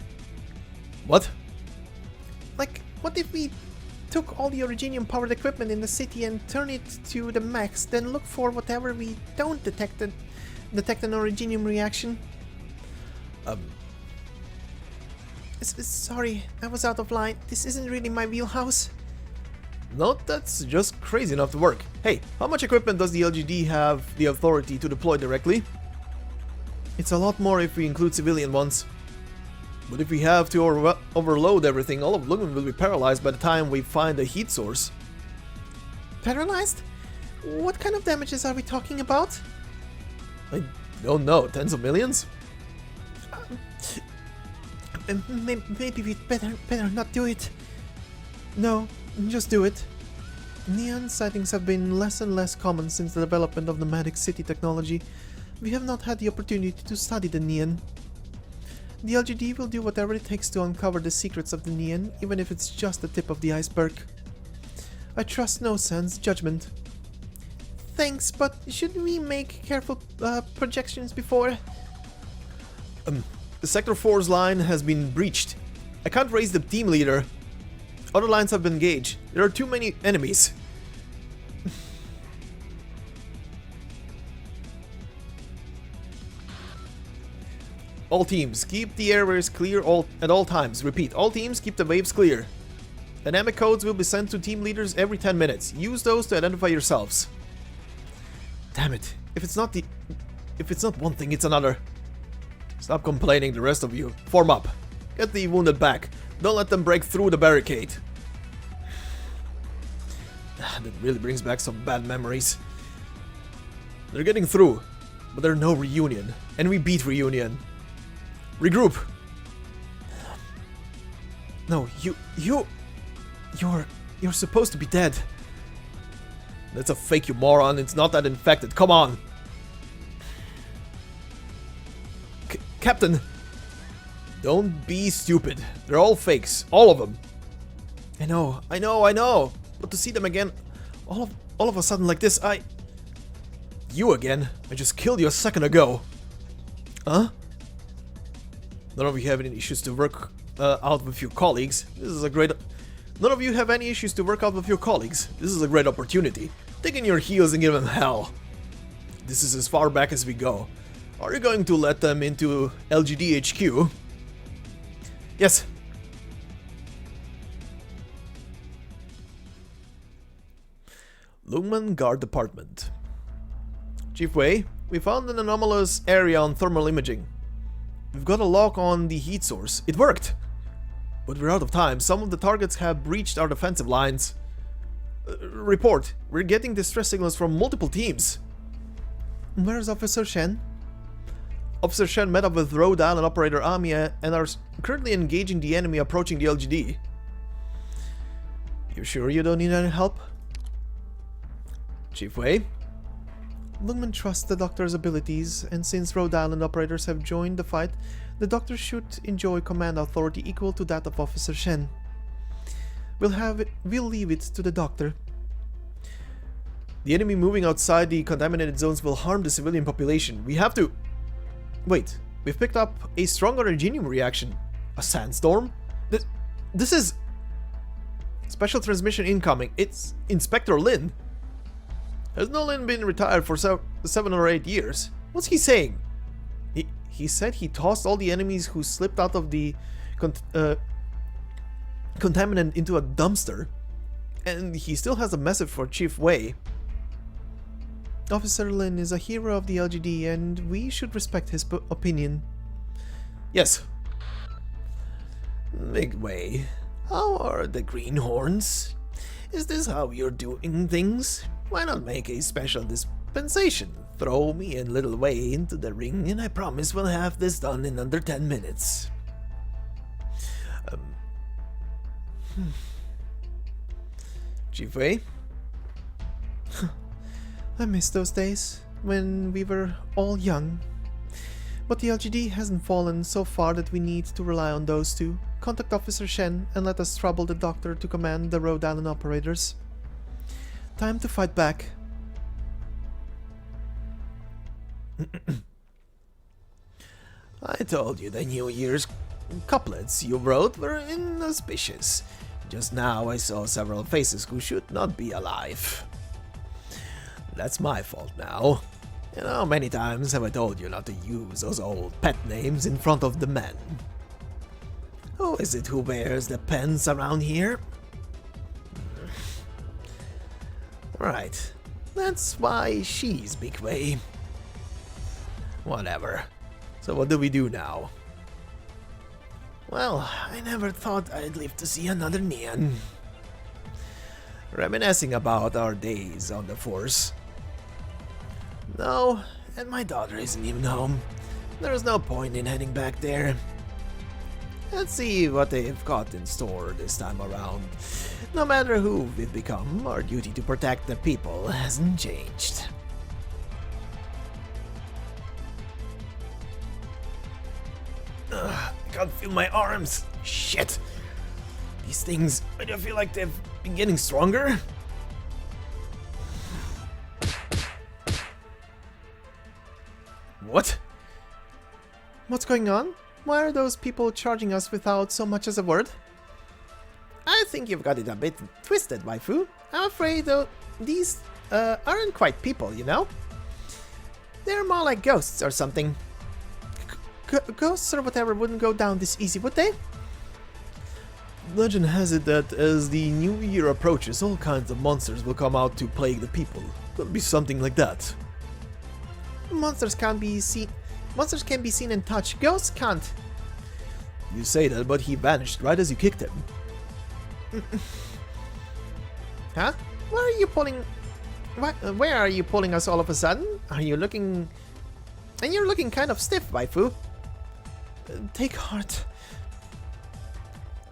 Speaker 1: What?
Speaker 2: Like, what if we took all the Originium powered equipment in the city and turn it to the max, then look for whatever we don't detect an Originium reaction? Sorry, I was out of line. This isn't really my wheelhouse.
Speaker 1: No, that's just crazy enough to work. Hey, how much equipment does the LGD have the authority to deploy directly? It's a lot more if we include civilian ones. But if we have to overload everything, all of Lungmen will be paralyzed by the time we find a heat source.
Speaker 2: Paralyzed? What kind of damages are we talking about?
Speaker 1: I don't know, tens of millions?
Speaker 2: Maybe we'd better not do it. No, just do it. Nian sightings have been less and less common since the development of nomadic city technology. We have not had the opportunity to study the Nian. The LGD will do whatever it takes to uncover the secrets of the Nian, even if it's just the tip of the iceberg. I trust no sense judgment. Thanks, but should we make careful projections before?
Speaker 1: The Sector 4's line has been breached. I can't raise the team leader. Other lines have been engaged. There are too many enemies. All teams, keep the airways clear at all times. Repeat, all teams, keep the waves clear. Dynamic codes will be sent to team leaders every 10 minutes. Use those to identify yourselves. Damn it. If it's not one thing, it's another. Stop complaining, the rest of you. Form up. Get the wounded back. Don't let them break through the barricade. That really brings back some bad memories. They're getting through, but there's no reunion. And we beat reunion. Regroup. No, you're supposed to be dead. That's a fake, you moron. It's not that infected. Come on. Captain. Don't be stupid. They're all fakes. All of them. I know. But to see them again, all of a sudden like this, You again? I just killed you a second ago. Huh? None of you have any issues to work out with your colleagues. This is a great... None of you have any issues to work out with your colleagues. This is a great opportunity. Take in your heels and give them hell. This is as far back as we go. Are you going to let them into LGD HQ? Yes. Lungman Guard Department. Chief Wei, we found an anomalous area on thermal imaging. We've got a lock on the heat source. It worked! But we're out of time. Some of the targets have breached our defensive lines. Report. We're getting distress signals from multiple teams.
Speaker 2: Where's Officer Shen?
Speaker 1: Officer Shen met up with Rhode Island operator Amia and are currently engaging the enemy approaching the LGD. You sure you don't need any help? Chief Wei?
Speaker 2: Lungman trusts the Doctor's abilities, and since Rhode Island operators have joined the fight, the Doctor should enjoy command authority equal to that of Officer Shen. We'll leave it to the Doctor.
Speaker 1: The enemy moving outside the contaminated zones will harm the civilian population. We have to... Wait, we've picked up a strong originium reaction. A sandstorm? This is... Special transmission incoming. It's Inspector Lin. Has no Lin been retired for 7 or 8 years? What's he saying? He said he tossed all the enemies who slipped out of the contaminant into a dumpster. And he still has a message for Chief Wei.
Speaker 2: Officer Lin is a hero of the LGD, and we should respect his opinion.
Speaker 1: Yes. Big Wei, how are the greenhorns? Is this how you're doing things? Why not make a special dispensation? Throw me and Little Wei into the ring, and I promise we'll have this done in under 10 minutes. Chief Wei?
Speaker 2: I miss those days, when we were all young. But the LGD hasn't fallen so far that we need to rely on those two. Contact Officer Shen and let us trouble the Doctor to command the Rhode Island operators. Time to fight back.
Speaker 1: I told you the New Year's couplets you wrote were inauspicious. Just now I saw several faces who should not be alive. That's my fault now. You know, how many times have I told you not to use those old pet names in front of the men? Who is it who wears the pens around here? Right, that's why she's Big Wei. Whatever. So what do we do now? Well, I never thought I'd live to see another Nian. Reminiscing about our days on the Force. No, and my daughter isn't even home. There's no point in heading back there. Let's see what they've got in store this time around. No matter who we've become, our duty to protect the people hasn't changed. I can't feel my arms. Shit. These things, I do feel like they've been getting stronger. What?
Speaker 2: What's going on? Why are those people charging us without so much as a word?
Speaker 1: I think you've got it a bit twisted, waifu. I'm afraid though these aren't quite people, you know? They're more like ghosts or something.
Speaker 2: Ghosts or whatever wouldn't go down this easy, would they?
Speaker 1: Legend has it that as the new year approaches, all kinds of monsters will come out to plague the people. Could be something like that.
Speaker 2: Monsters can be seen and touched. Ghosts can't.
Speaker 1: You say that, but he vanished right as you kicked him.
Speaker 2: Huh? Where are you pulling? Where are you pulling us all of a sudden? Are you looking? And you're looking kind of stiff, waifu.
Speaker 1: Take heart.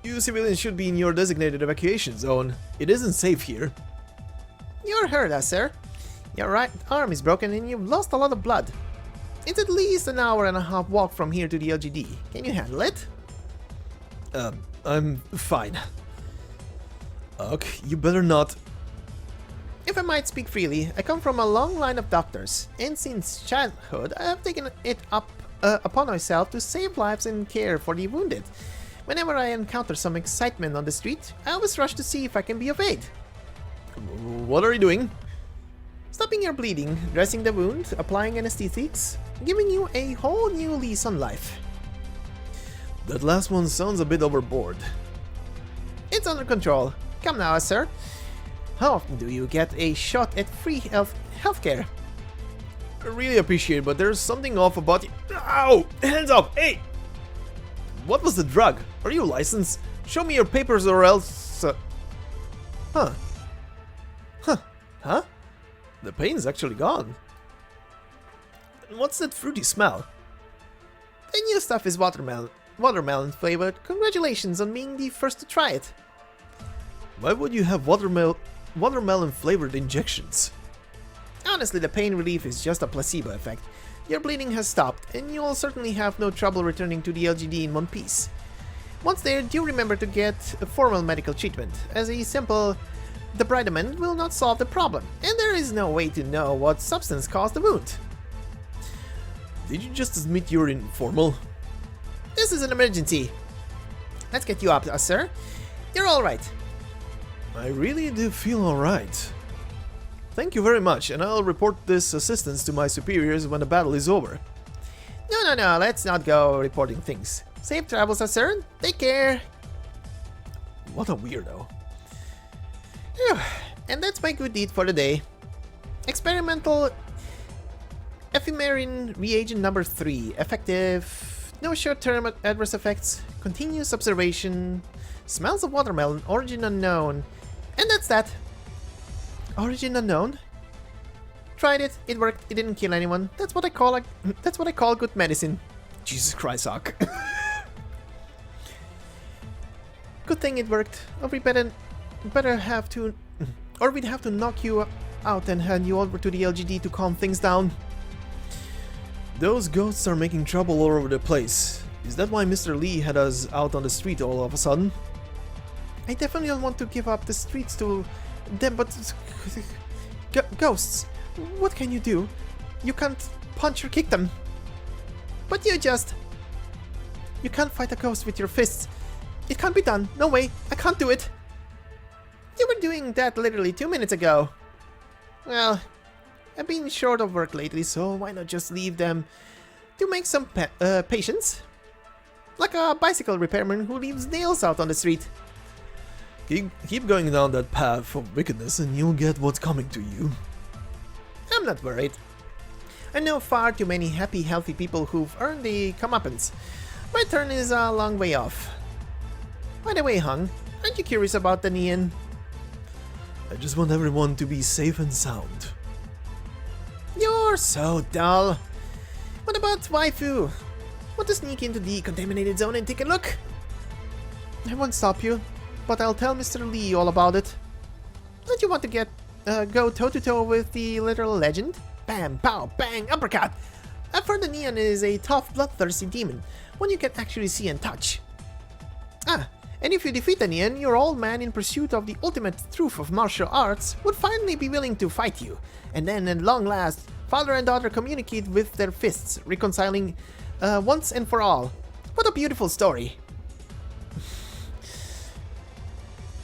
Speaker 1: You civilians should be in your designated evacuation zone. It isn't safe here.
Speaker 2: You're hurt, sir. Your right arm is broken and you've lost a lot of blood. It's at least an hour and a half walk from here to the LGD. Can you handle it?
Speaker 1: I'm fine. Ugh, you better not.
Speaker 2: If I might speak freely, I come from a long line of doctors, and since childhood I have taken it upon myself to save lives and care for the wounded. Whenever I encounter some excitement on the street, I always rush to see if I can be of aid.
Speaker 1: What are you doing?
Speaker 2: Stopping your bleeding, dressing the wound, applying anesthetics, giving you a whole new lease on life.
Speaker 1: That last one sounds a bit overboard.
Speaker 2: It's under control. Come now, sir. How often do you get a shot at free healthcare?
Speaker 1: I really appreciate it, but there's something off about it. Ow! Hands up! Hey! What was the drug? Are you licensed? Show me your papers or else... Huh? The pain's actually gone. And what's that fruity smell?
Speaker 2: The new stuff is watermelon flavored. Congratulations on being the first to try it.
Speaker 1: Why would you have watermelon flavored injections?
Speaker 2: Honestly, the pain relief is just a placebo effect. Your bleeding has stopped, and you'll certainly have no trouble returning to the LGD in one piece. Once there, do remember to get a formal medical treatment, as a simple debridement will not solve the problem, and there is no way to know what substance caused the wound.
Speaker 1: Did you just admit you're informal?
Speaker 2: This is an emergency. Let's get you up, sir. You're alright.
Speaker 1: I really do feel alright. Thank you very much, and I'll report this assistance to my superiors when the battle is over.
Speaker 2: No, let's not go reporting things. Safe travels, sir. Take care.
Speaker 1: What a weirdo.
Speaker 2: Phew. And that's my good deed for the day. Experimental ephemerin reagent number 3. Effective. No short-term adverse effects. Continuous observation. Smells of watermelon. Origin unknown. And that's that. Origin unknown? Tried it. It worked. It didn't kill anyone. That's what I call good medicine.
Speaker 1: Jesus Christ, Hawk.
Speaker 2: Good thing it worked. Or we'd have to knock you out and hand you over to the LGD to calm things down.
Speaker 1: Those ghosts are making trouble all over the place. Is that why Mr. Lee had us out on the street all of a sudden?
Speaker 2: I definitely don't want to give up the streets to them, but... ghosts. What can you do? You can't punch or kick them. But you can't fight a ghost with your fists. It can't be done. No way. I can't do it. You were doing that literally 2 minutes ago. Well, I've been short of work lately, so why not just leave them to make some patience? Like a bicycle repairman who leaves nails out on the street.
Speaker 1: Keep going down that path of wickedness and you'll get what's coming to you.
Speaker 2: I'm not worried. I know far too many happy, healthy people who've earned the comeuppance. My turn is a long way off. By the way, Hung, aren't you curious about the Nian?
Speaker 1: I just want everyone to be safe and sound.
Speaker 2: You're so dull. What about waifu? Want to sneak into the contaminated zone and take a look? I won't stop you, but I'll tell Mr. Lee all about it. Don't you want to go toe-to-toe with the literal legend? Bam, pow, bang, uppercut! I've heard the Nian is a tough, bloodthirsty demon, one you can actually see and touch. Ah, and if you defeat the Nian, your old man in pursuit of the ultimate truth of martial arts would finally be willing to fight you, and then at long last, father and daughter communicate with their fists, reconciling once and for all. What a beautiful story.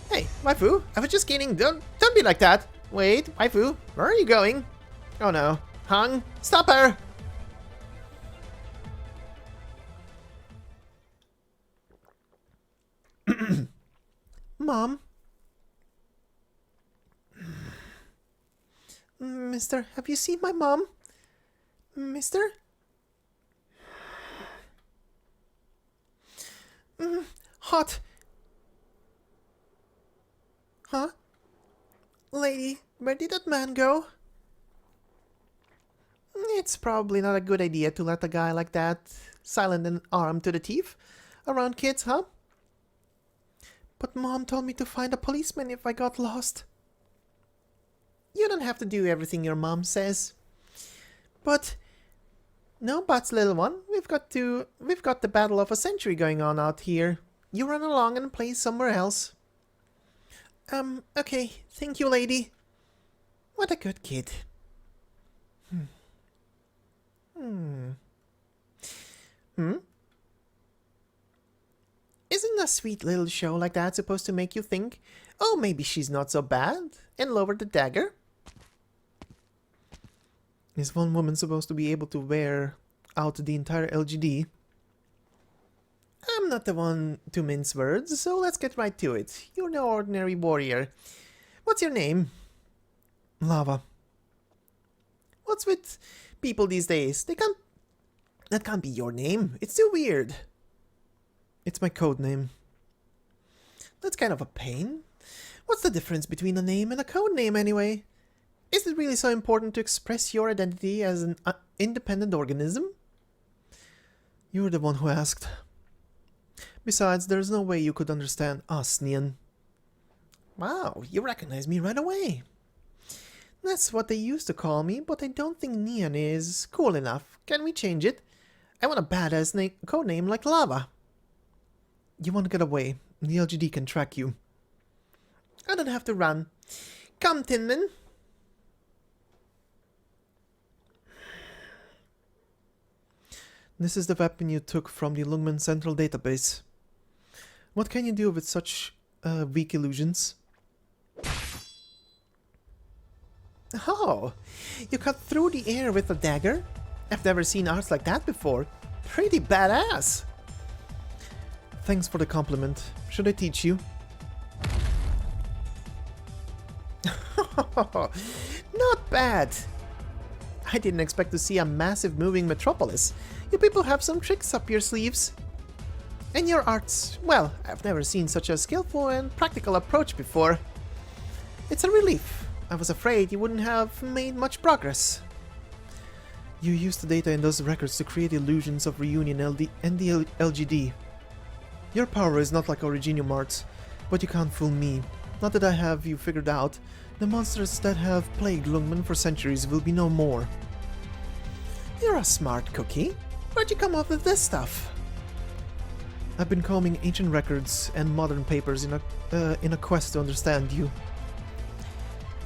Speaker 2: Hey, waifu, I was just kidding. Don't be like that. Wait, waifu, where are you going? Oh no. Hung, stop her! Mom? Mister, have you seen my mom? Mister? Hot. Huh? Lady, where did that man go? It's probably not a good idea to let a guy like that, silent and armed to the teeth, around kids, huh? But Mom told me to find a policeman if I got lost. You don't have to do everything your mom says. But... no buts, little one. We've got the battle of a century going on out here. You run along and play somewhere else. Okay. Thank you, lady. What a good kid. Hmm. Isn't a sweet little show like that supposed to make you think, oh, maybe she's not so bad, and lower the dagger? Is one woman supposed to be able to wear out the entire LGD? I'm not the one to mince words, so let's get right to it. You're no ordinary warrior. What's your name? Lava. What's with people these days? That can't be your name. It's too weird. It's my code name. That's kind of a pain. What's the difference between a name and a code name anyway? Is it really so important to express your identity as an independent organism? You're the one who asked. Besides, there's no way you could understand us, Nian. Wow, you recognize me right away. That's what they used to call me, but I don't think Nian is cool enough. Can we change it? I want a badass code name like Lava. You want to get away. The LGD can track you. I don't have to run. Come, Tinman. This is the weapon you took from the Lungmen Central Database. What can you do with such weak illusions? Oh, you cut through the air with a dagger? I've never seen art like that before. Pretty badass. Thanks for the compliment. Should I teach you? Not bad. I didn't expect to see a massive moving metropolis. You people have some tricks up your sleeves. And your arts, well, I've never seen such a skillful and practical approach before. It's a relief. I was afraid you wouldn't have made much progress. You used the data in those records to create illusions of reunion and the LGD. Your power is not like Originium arts, but you can't fool me. Not that I have you figured out. The monsters that have plagued Lungmen for centuries will be no more. You're a smart cookie. Where'd you come up with this stuff? I've been combing ancient records and modern papers in a quest to understand you.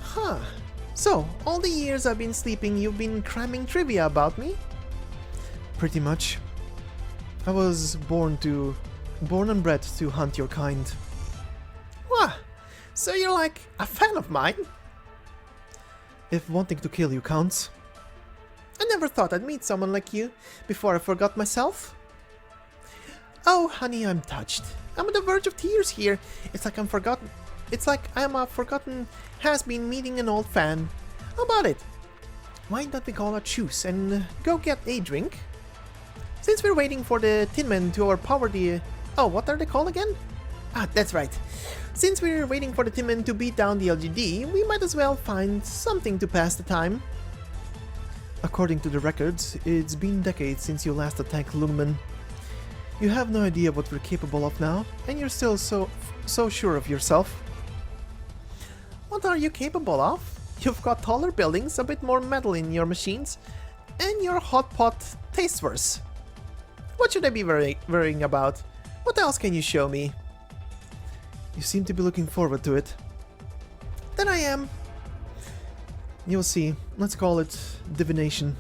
Speaker 2: Huh. So, all the years I've been sleeping, you've been cramming trivia about me? Pretty much. I was born and bred to hunt your kind. Wah! So you're like a fan of mine? If wanting to kill you counts. I never thought I'd meet someone like you before I forgot myself. Oh, honey, I'm touched. I'm on the verge of tears here. It's like I'm a forgotten has-been meeting an old fan. How about it? Why don't we call a truce and go get a drink? Since we're waiting for the Tin Men to overpower the... Oh, what are they called again? Ah, that's right. Since we're waiting for the Tin Men to beat down the LGD, we might as well find something to pass the time. According to the records, it's been decades since you last attacked Lungmen. You have no idea what we're capable of now, and you're still so sure of yourself. What are you capable of? You've got taller buildings, a bit more metal in your machines, and your hot pot tastes worse. What should I be worrying about? What else can you show me? You seem to be looking forward to it. Then I am. You'll see. Let's call it divination.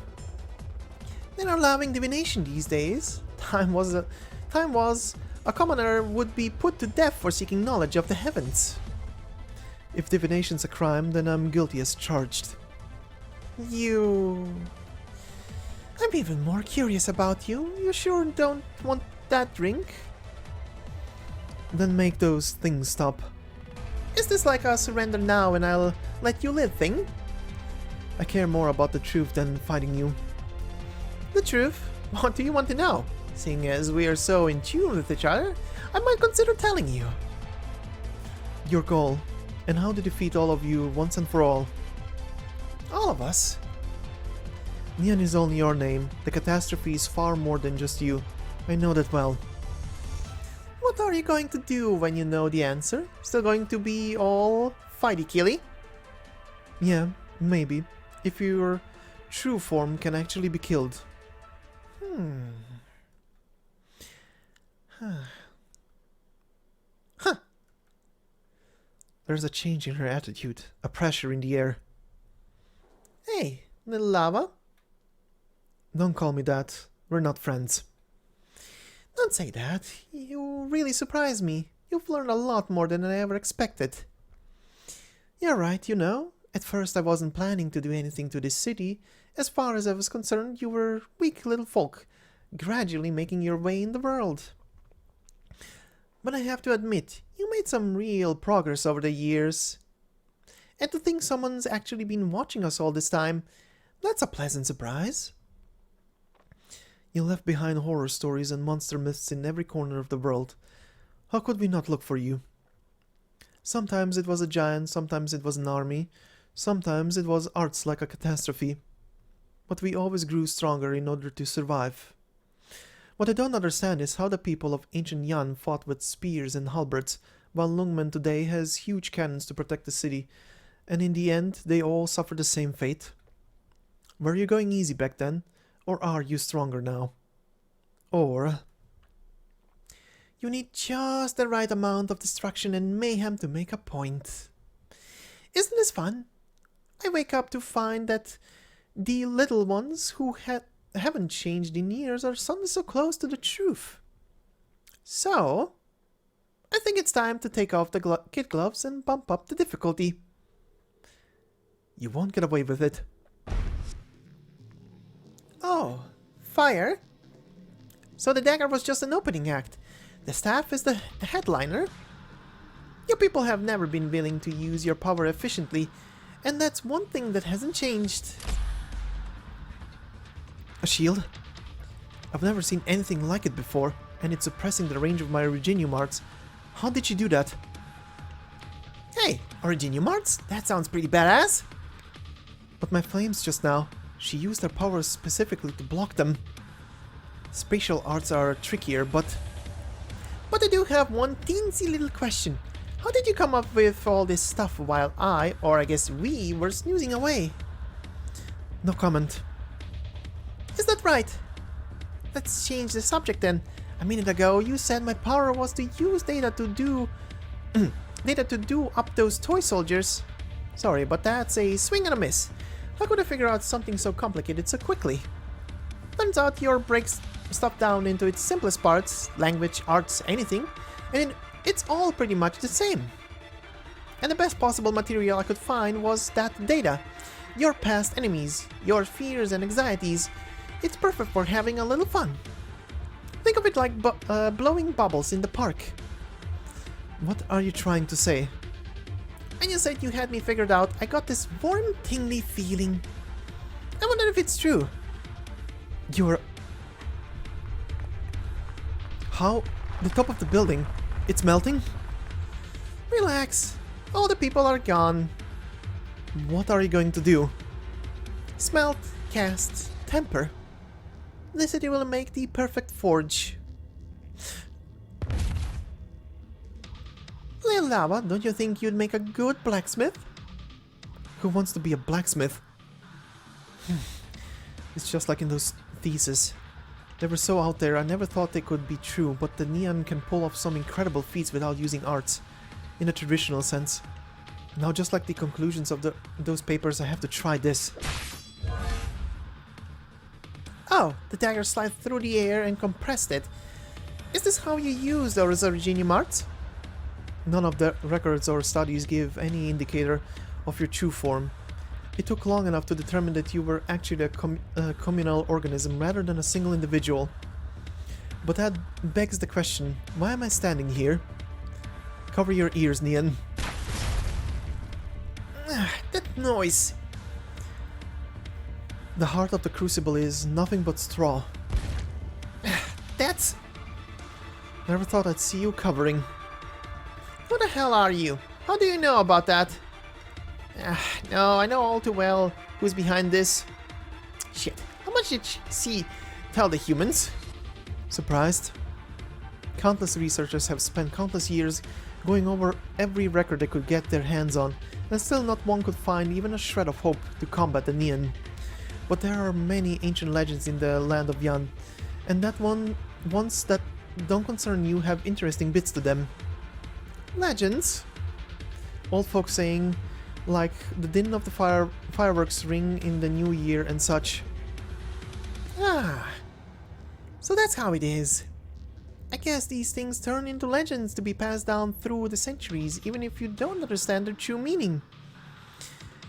Speaker 2: They're allowing divination these days. Time was a commoner would be put to death for seeking knowledge of the heavens. If divination's a crime, then I'm guilty as charged. I'm even more curious about you. You sure don't want that drink? Then make those things stop. Is this like a surrender now and I'll let you live thing? I care more about the truth than fighting you. The truth? What do you want to know? Seeing as we are so in tune with each other, I might consider telling you. Your goal, and how to defeat all of you once and for all. All of us? Nian is only your name. The catastrophe is far more than just you. I know that well. What are you going to do when you know the answer? Still going to be all fighty-killy? Yeah, maybe. If your true form can actually be killed. There's a change in her attitude, a pressure in the air. Hey, little lava. Don't call me that. We're not friends. Don't say that. You really surprise me. You've learned a lot more than I ever expected. You're right, you know. At first I wasn't planning to do anything to this city. As far as I was concerned, you were weak little folk, gradually making your way in the world. But I have to admit, you made some real progress over the years. And to think someone's actually been watching us all this time, that's a pleasant surprise. You left behind horror stories and monster myths in every corner of the world. How could we not look for you? Sometimes it was a giant, sometimes it was an army, sometimes it was arts like a catastrophe. But we always grew stronger in order to survive. What I don't understand is how the people of ancient Yan fought with spears and halberds, while Lungmen today has huge cannons to protect the city, and in the end they all suffer the same fate. Were you going easy back then, or are you stronger now? Or you need just the right amount of destruction and mayhem to make a point. Isn't this fun? I wake up to find that the little ones who haven't changed in years are suddenly so close to the truth. So, I think it's time to take off the kid gloves and bump up the difficulty. You won't get away with it. Oh, fire? So the dagger was just an opening act. The staff is the headliner? You people have never been willing to use your power efficiently, and that's one thing that hasn't changed. A shield? I've never seen anything like it before, and it's suppressing the range of my Originium arts. How did she do that? Hey, Originium arts? That sounds pretty badass. But my flames just now, she used her powers specifically to block them. Spatial arts are trickier, but I do have one teensy little question. How did you come up with all this stuff while I, or I guess we, were snoozing away? No comment. Is that right? Let's change the subject then. A minute ago, you said my power was to use data to do up those toy soldiers. Sorry, but that's a swing and a miss. How could I figure out something so complicated so quickly? Turns out your breaks stuff down into its simplest parts, language, arts, anything, and it's all pretty much the same. And the best possible material I could find was that data. Your past enemies, your fears and anxieties. It's perfect for having a little fun. Think of it like blowing bubbles in the park. What are you trying to say? When you said you had me figured out, I got this warm, tingly feeling. I wonder if it's true. You're... How? The top of the building. It's melting? Relax. All the people are gone. What are you going to do? Smelt, cast, temper. The city will make the perfect forge. Little Lava, don't you think you'd make a good blacksmith? Who wants to be a blacksmith? It's just like in those theses. They were so out there, I never thought they could be true, but the Nian can pull off some incredible feats without using arts, in a traditional sense. Now, just like the conclusions of those papers, I have to try this. Oh, the dagger slid through the air and compressed it. Is this how you use those Originium arts? None of the records or studies give any indicator of your true form. It took long enough to determine that you were actually a communal organism rather than a single individual. But that begs the question, why am I standing here? Cover your ears, Nian. That noise! The heart of the crucible is nothing but straw. That's... Never thought I'd see you covering. Who the hell are you? How do you know about that? No, I know all too well who's behind this. Shit, how much did she tell the humans? Surprised? Countless researchers have spent countless years going over every record they could get their hands on, and still not one could find even a shred of hope to combat the Nian. But there are many ancient legends in the land of Yan, and ones that don't concern you have interesting bits to them. Legends? Old folks saying like the din of the fireworks ring in the new year and such. Ah, so that's how it is. I guess these things turn into legends to be passed down through the centuries, even if you don't understand their true meaning.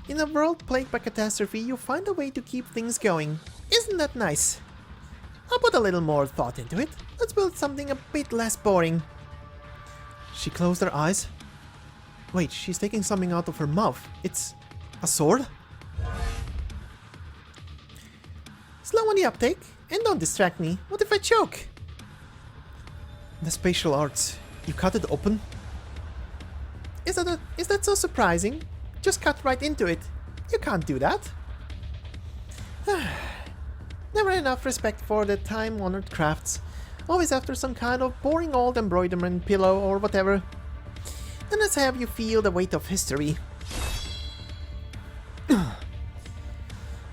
Speaker 2: In a world plagued by catastrophe, you find a way to keep things going. Isn't that nice? I'll put a little more thought into it. Let's build something a bit less boring. She closed her eyes. Wait, she's taking something out of her mouth. It's a sword? Slow on the uptake, and don't distract me. What if I choke? The spatial arts. You cut it open? Is that so surprising? Just cut right into it. You can't do that. Never enough respect for the time-honored crafts. Always after some kind of boring old embroiderment pillow or whatever. Then let's have you feel the weight of history.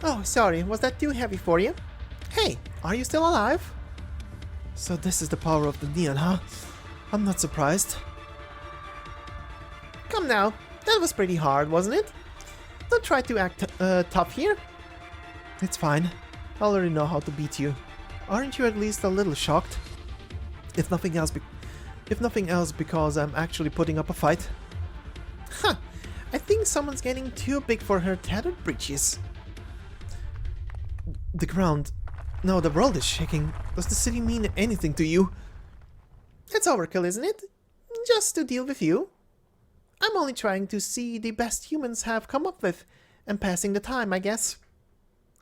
Speaker 2: Oh, sorry, was that too heavy for you? Hey, are you still alive? So this is the power of the Nian, huh? I'm not surprised. Come now, that was pretty hard, wasn't it? Don't try to act tough here. It's fine. I already know how to beat you. Aren't you at least a little shocked? If nothing else because I'm actually putting up a fight. Huh, I think someone's getting too big for her tattered breeches. The ground... No, the world is shaking. Does the city mean anything to you? It's overkill, isn't it? Just to deal with you. I'm only trying to see the best humans have come up with, and passing the time, I guess.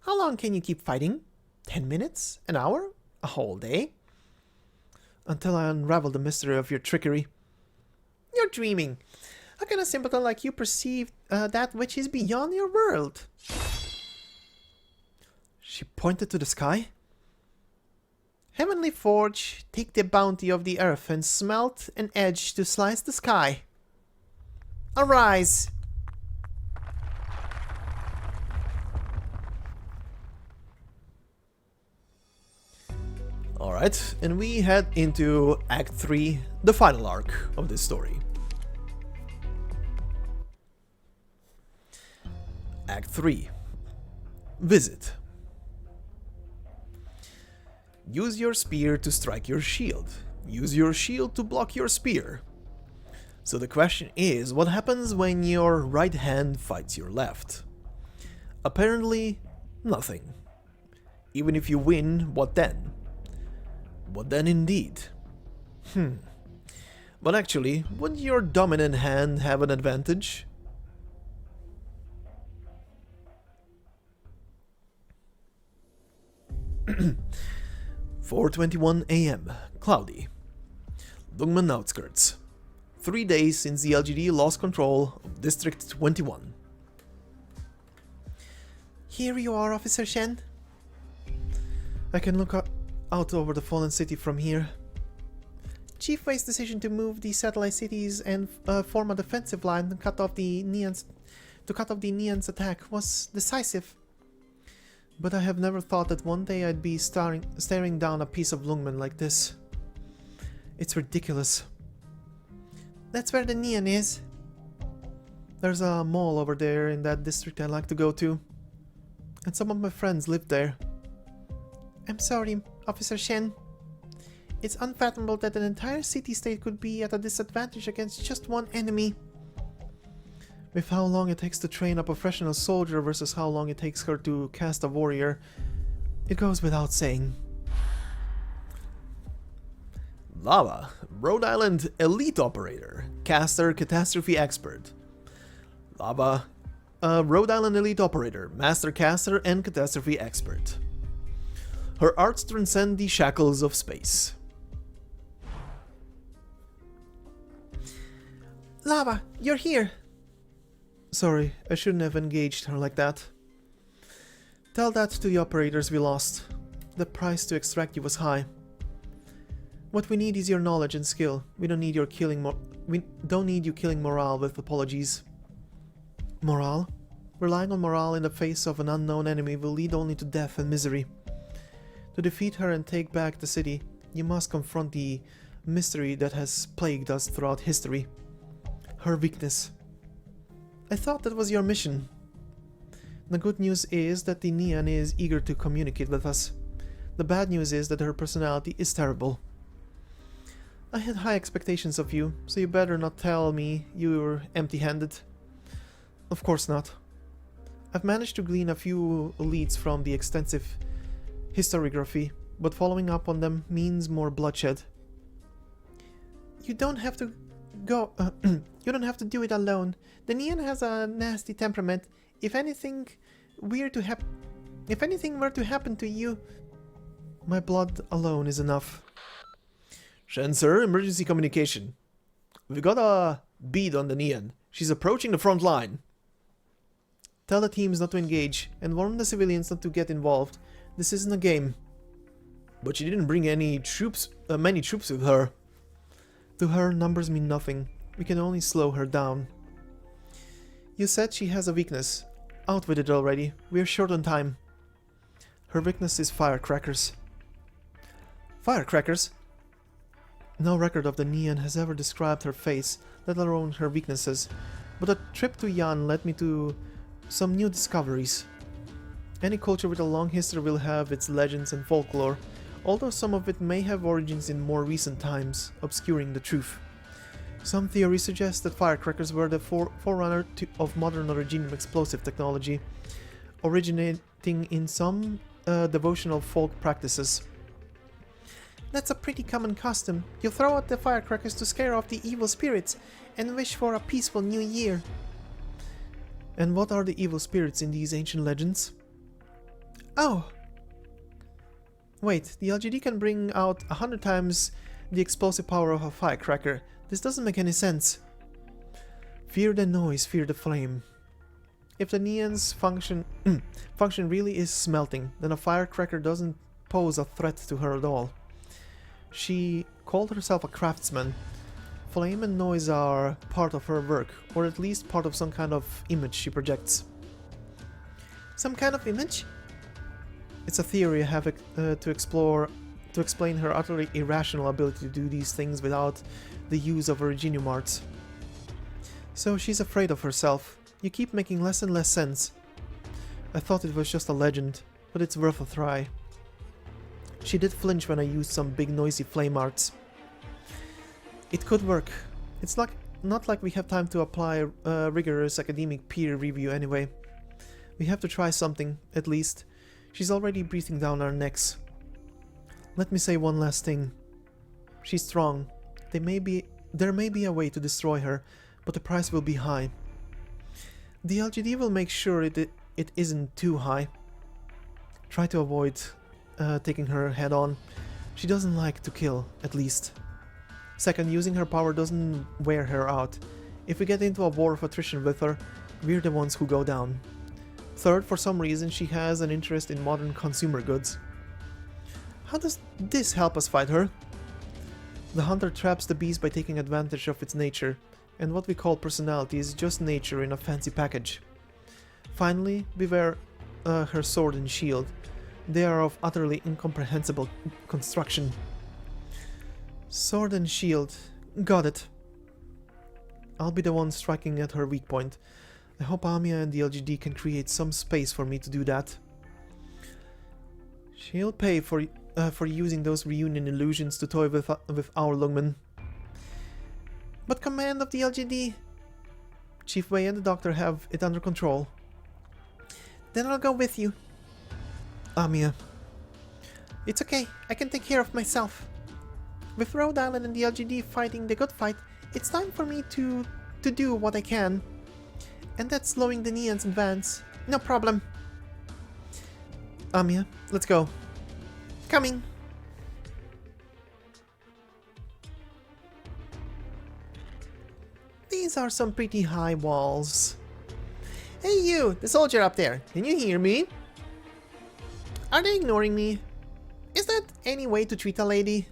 Speaker 2: How long can you keep fighting? 10 minutes? An hour? A whole day? Until I unravel the mystery of your trickery. You're dreaming. How can a simpleton like you perceive that which is beyond your world? She pointed to the sky. Heavenly Forge, take the bounty of the earth and smelt an edge to slice the sky. Arise!
Speaker 1: Alright, and we head into Act 3, the final arc of this story. Act 3. Visit. Use your spear to strike your shield. Use your shield to block your spear. So the question is, what happens when your right hand fights your left? Apparently, nothing. Even if you win, what then? What then indeed? But actually, wouldn't your dominant hand have an advantage? (4:21 AM), cloudy. Lungmen outskirts. 3 days since the LGD lost control of District 21.
Speaker 2: Here you are, Officer Shen. I can look out over the fallen city from here. Chief Wei's decision to move the satellite cities and form a defensive line to cut off the Nian's attack was decisive. But I have never thought that one day I'd be staring down a piece of Lungmen like this. It's ridiculous. That's where the Nian is. There's a mall over there in that district I like to go to. And some of my friends live there. I'm sorry, Officer Shen. It's unfathomable that an entire city-state could be at a disadvantage against just one enemy. With how long it takes to train a professional soldier versus how long it takes her to cast a warrior, it goes without saying.
Speaker 1: Lava, Rhode Island elite operator, caster, catastrophe expert. Lava, Rhode Island elite operator, master caster, and catastrophe expert. Her arts transcend the shackles of space.
Speaker 2: Lava, you're here!
Speaker 1: Sorry, I shouldn't have engaged her like that.
Speaker 2: Tell that to the operators we lost. The price to extract you was high. What we need is your knowledge and skill. We don't need you killing morale with apologies. Morale? Relying on morale in the face of an unknown enemy will lead only to death and misery. To defeat her and take back the city, you must confront the mystery that has plagued us throughout history. Her weakness. I thought that was your mission. The good news is that the Nian is eager to communicate with us. The bad news is that her personality is terrible. I had high expectations of you, so you better not tell me you were empty-handed. Of course not. I've managed to glean a few leads from the extensive historiography, but following up on them means more bloodshed. You don't have to go... you don't have to do it alone. The Nian has a nasty temperament. If anything were to happen to you, my blood alone is enough.
Speaker 1: Shen, sir, emergency communication. We got a bead on the Nian. She's approaching the front line.
Speaker 2: Tell the teams not to engage, and warn the civilians not to get involved. This isn't a game.
Speaker 1: But she didn't bring any troops, many troops with her.
Speaker 2: To her, numbers mean nothing. We can only slow her down. You said she has a weakness. Out with it already. We're short on time. Her weakness is firecrackers.
Speaker 1: Firecrackers?
Speaker 2: No record of the Nian has ever described her face, let alone her weaknesses. But a trip to Yan led me to some new discoveries. Any culture with a long history will have its legends and folklore, although some of it may have origins in more recent times, obscuring the truth. Some theories suggest that firecrackers were the forerunner of modern originium explosive technology, originating in some devotional folk practices. That's a pretty common custom. You throw out the firecrackers to scare off the evil spirits and wish for a peaceful new year. And what are the evil spirits in these ancient legends? Oh! Wait, the LGD can bring out 100 times the explosive power of a firecracker. This doesn't make any sense. Fear the noise, fear the flame. If the Nian's function really is smelting, then a firecracker doesn't pose a threat to her at all. She called herself a craftsman. Flame and noise are part of her work, or at least part of some kind of image she projects. Some kind of image? It's a theory I have to explain her utterly irrational ability to do these things without the use of originium arts. So she's afraid of herself. You keep making less and less sense. I thought it was just a legend, but it's worth a try. She did flinch when I used some big noisy flame arts. It could work. It's not like we have time to apply rigorous academic peer review anyway. We have to try something, at least. She's already breathing down our necks. Let me say one last thing. She's strong. There may be a way to destroy her, but the price will be high. The LGD will make sure it isn't too high. Try to avoid taking her head on. She doesn't like to kill, at least. Second, using her power doesn't wear her out. If we get into a war of attrition with her, we're the ones who go down. Third, for some reason she has an interest in modern consumer goods. How does this help us fight her? The hunter traps the beast by taking advantage of its nature, and what we call personality is just nature in a fancy package. Finally, beware her sword and shield. They are of utterly incomprehensible construction. Sword and shield. Got it. I'll be the one striking at her weak point. I hope Amiya and the LGD can create some space for me to do that. She'll pay for using those reunion illusions to toy with our Lungmen. But command of the LGD? Chief Wei and the doctor have it under control. Then I'll go with you. Amiya. It's okay, I can take care of myself. With Rhode Island and the LGD fighting the good fight, it's time for me to do what I can. And that's slowing the Nian's advance. No problem. Amiya, let's go. Coming. These are some pretty high walls. Hey you, the soldier up there, can you hear me? Are they ignoring me? Is that any way to treat a lady?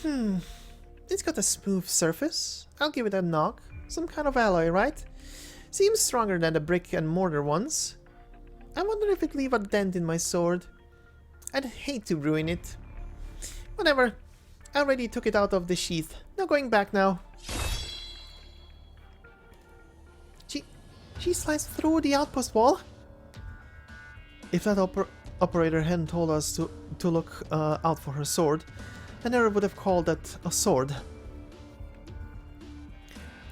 Speaker 2: It's got a smooth surface. I'll give it a knock. Some kind of alloy, right? Seems stronger than the brick and mortar ones. I wonder if it'd leave a dent in my sword. I'd hate to ruin it. Whatever. I already took it out of the sheath. No going back now. She sliced through the outpost wall. If that operator hadn't told us to look out for her sword, I never would have called that a sword.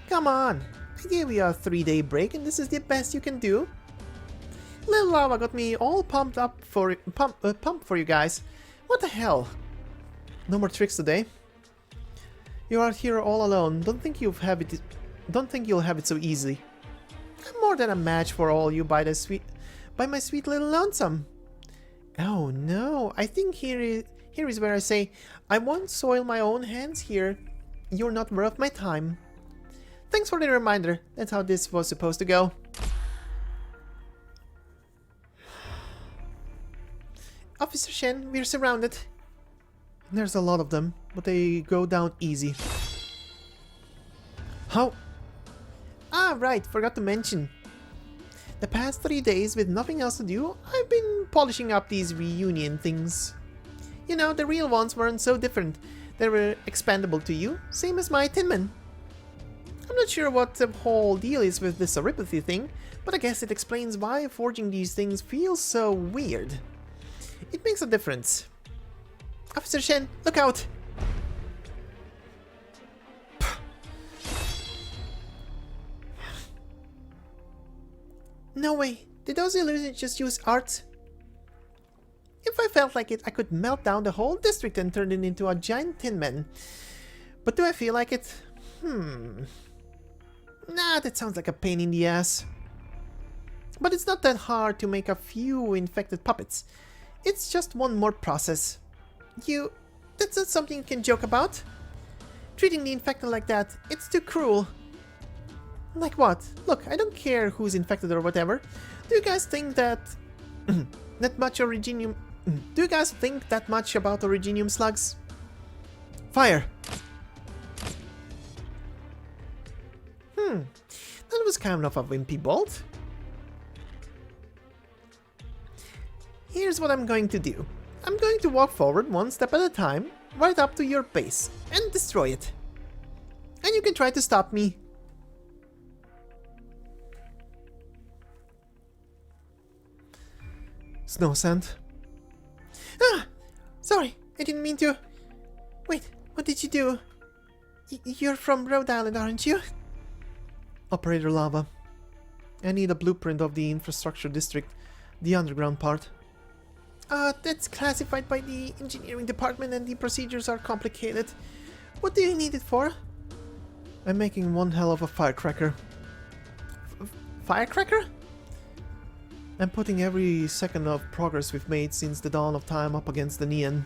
Speaker 2: Come on! I gave you a 3-day break and this is the best you can do. Little Lava got me all pumped for you guys. What the hell? No more tricks today. You are here all alone. Don't think you'll have it so easy. I'm more than a match for all you by my sweet little lonesome. Oh no, I think here is where I say, I won't soil my own hands here. You're not worth my time. Thanks for the reminder. That's how this was supposed to go. Officer Shen, we're surrounded. There's a lot of them, but they go down easy. How? Ah, right, forgot to mention. The past 3 days with nothing else to do, I've been polishing up these reunion things. You know, the real ones weren't so different. They were expandable to you, same as my Tin Man. I'm not sure what the whole deal is with this Oripathy thing, but I guess it explains why forging these things feels so weird. It makes a difference. Officer Shen, look out! No way, did those illusions just use art? If I felt like it, I could melt down the whole district and turn it into a giant Tin Man. But do I feel like it? Nah, that sounds like a pain in the ass. But it's not that hard to make a few infected puppets. It's just one more process. That's not something you can joke about. Treating the infected like that, it's too cruel. Like what? Look, I don't care who's infected or whatever. Do you guys think that... that much Originium... Do you guys think that much about Originium slugs? Fire! That was kind of a wimpy bolt. Here's what I'm going to do. I'm going to walk forward one step at a time, right up to your base, and destroy it. And you can try to stop me. Snow Sand. Ah! Sorry, I didn't mean to... Wait, what did you do? You're from Rhode Island, aren't you? Operator Lava. I need a blueprint of the infrastructure district, the underground part. That's classified by the engineering department and the procedures are complicated. What do you need it for? I'm making one hell of a firecracker. Firecracker? I'm putting every second of progress we've made since the dawn of time up against the Nian.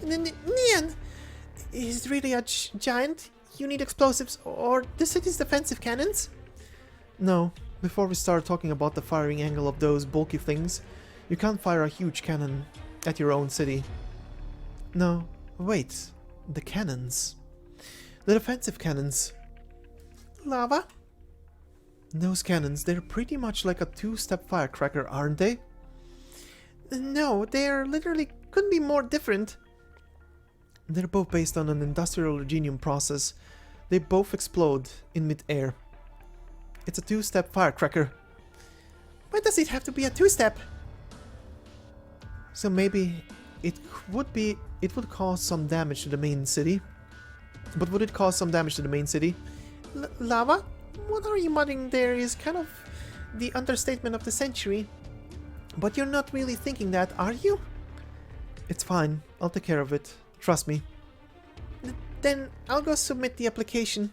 Speaker 2: Nian? Is really a giant? You need explosives or the city's defensive cannons? No, before we start talking about the firing angle of those bulky things, you can't fire a huge cannon at your own city. No, wait, the cannons. The defensive cannons. Lava? Those cannons, they're pretty much like a two-step firecracker, aren't they? No, they're literally couldn't be more different. They're both based on an industrial Originium process. They both explode in mid-air. It's a two-step firecracker. Why does it have to be a two-step? So maybe it would cause some damage to the main city. But would it cause some damage to the main city? Lava? What are you muttering there is kind of the understatement of the century. But you're not really thinking that, are you? It's fine. I'll take care of it. Trust me. Then I'll go submit the application.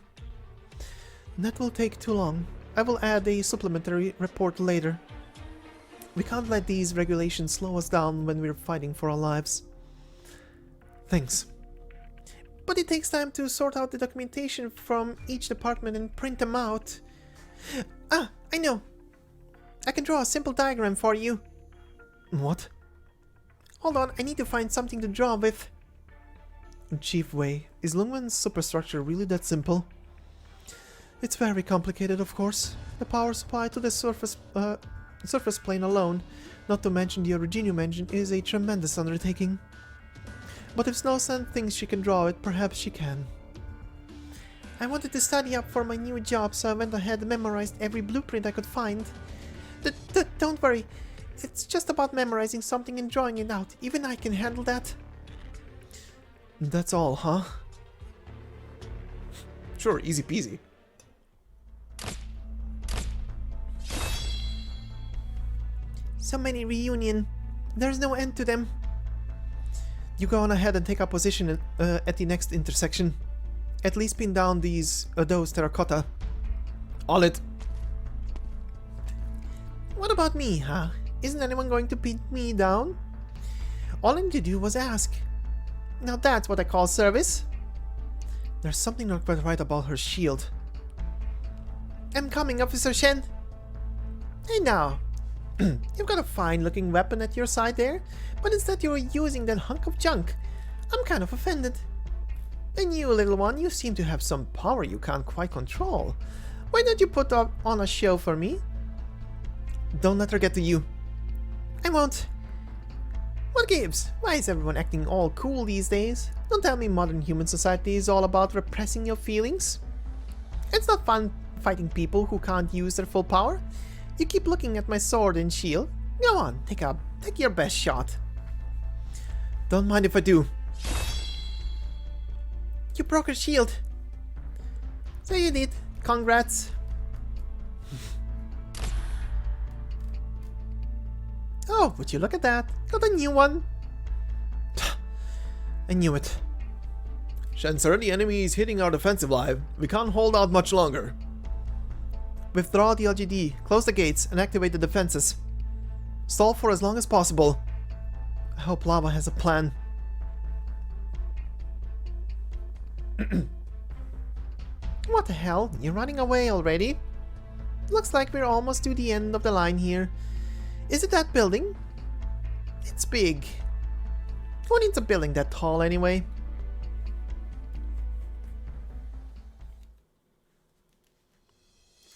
Speaker 2: That will take too long. I will add a supplementary report later. We can't let these regulations slow us down when we're fighting for our lives. Thanks. But it takes time to sort out the documentation from each department and print them out. Ah, I know. I can draw a simple diagram for you. What? Hold on, I need to find something to draw with. Chief Wei, is Lungwen's superstructure really that simple? It's very complicated, of course. The power supply to the surface plane alone, not to mention the Originium engine, is a tremendous undertaking. But if Snow Sand thinks she can draw it, perhaps she can. I wanted to study up for my new job, so I went ahead and memorized every blueprint I could find. Don't worry, it's just about memorizing something and drawing it out. Even I can handle that.
Speaker 1: That's all, huh? Sure, easy peasy.
Speaker 2: So many reunion. There's no end to them. You go on ahead and take up position at the next intersection. At least pin down those terracotta.
Speaker 1: On it.
Speaker 2: What about me, huh? Isn't anyone going to pin me down? All I need to do was ask. Now that's what I call service.
Speaker 1: There's something not quite right about her shield.
Speaker 2: I'm coming, Officer Shen. Hey now. You've got a fine looking weapon at your side there, but instead you're using that hunk of junk. I'm kind of offended. And you, little one, you seem to have some power you can't quite control. Why don't you put up on a show for me?
Speaker 1: Don't let her get to you.
Speaker 2: I won't. What gives? Why is everyone acting all cool these days? Don't tell me modern human society is all about repressing your feelings. It's not fun fighting people who can't use their full power. You keep looking at my sword and shield. Go on, take your best shot.
Speaker 1: Don't mind if I do.
Speaker 2: You broke her shield. So you did. Congrats. Oh, would you look at that? Got a new one.
Speaker 1: I knew it. Shen, sir, the enemy is hitting our defensive line. We can't hold out much longer.
Speaker 2: Withdraw the LGD, close the gates, and activate the defenses. Stall for as long as possible. I hope Lava has a plan. What the hell? You're running away already? Looks like we're almost to the end of the line here. Is it that building? It's big. Who needs a building that tall anyway?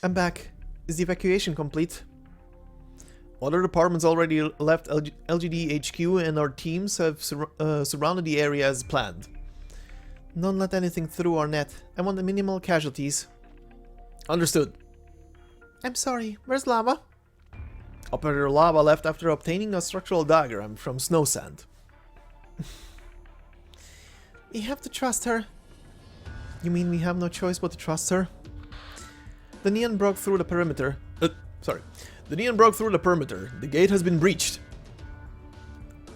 Speaker 1: I'm back. Is the evacuation complete? Other departments already left LGD HQ and our teams have surrounded the area as planned.
Speaker 2: Don't let anything through our net. I want the minimal casualties.
Speaker 1: Understood.
Speaker 2: I'm sorry, where's Lava?
Speaker 1: Operator Lava left after obtaining a structural diagram from Snow Sand.
Speaker 2: We have to trust her. You mean we have no choice but to trust her?
Speaker 1: The Nian broke through the perimeter. The Nian broke through the perimeter. The gate has been breached.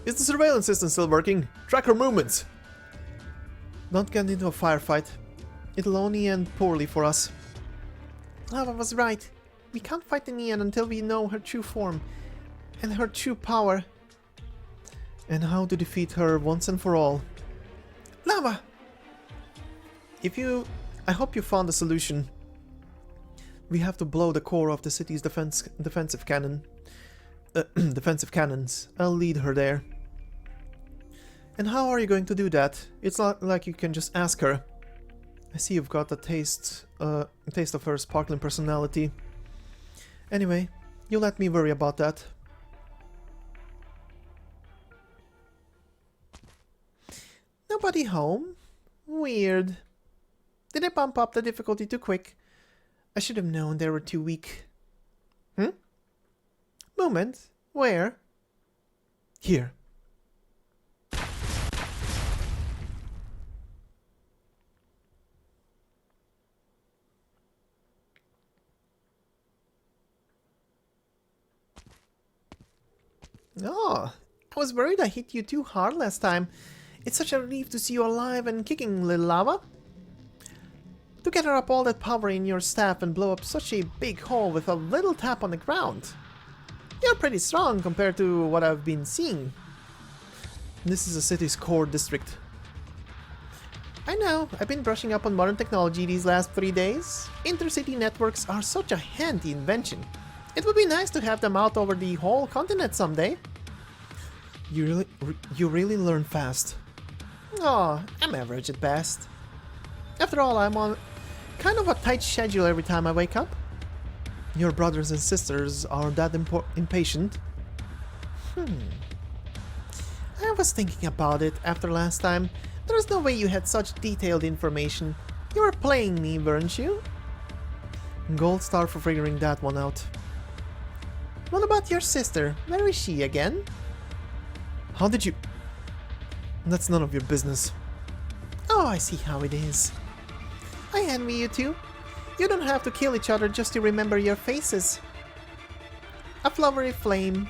Speaker 1: Is the surveillance system still working? Track her movements.
Speaker 2: Don't get into a firefight. It'll only end poorly for us. Lava was right. We can't fight the Nian until we know her true form and her true power.
Speaker 1: And how to defeat her once and for all.
Speaker 2: Lava!
Speaker 1: I hope you found a solution. We have to blow the core of the city's defensive cannons. I'll lead her there. And how are you going to do that? It's not like you can just ask her. I see you've got a taste of her sparkling personality. Anyway, you let me worry about that.
Speaker 2: Nobody home? Weird. Did I bump up the difficulty too quick? I should have known they were too weak. Moment. Where?
Speaker 1: Here.
Speaker 2: Oh, I was worried I hit you too hard last time. It's such a relief to see you alive and kicking, little Lava. To gather up all that power in your staff and blow up such a big hole with a little tap on the ground. You're pretty strong compared to what I've been seeing.
Speaker 1: This is the city's core district.
Speaker 2: I know, I've been brushing up on modern technology these last 3 days. Intercity networks are such a handy invention. It would be nice to have them out over the whole continent someday.
Speaker 1: You really learn fast.
Speaker 2: Oh, I'm average at best. After all, I'm on kind of a tight schedule every time I wake up.
Speaker 1: Your brothers and sisters are that impatient?
Speaker 2: I was thinking about it after last time. There's no way you had such detailed information. You were playing me, weren't you? Gold star for figuring that one out. What about your sister? Where is she again? How did you... That's none of your business. Oh, I see how it is. I envy you two. You don't have to kill each other just to remember your faces. A flowery flame.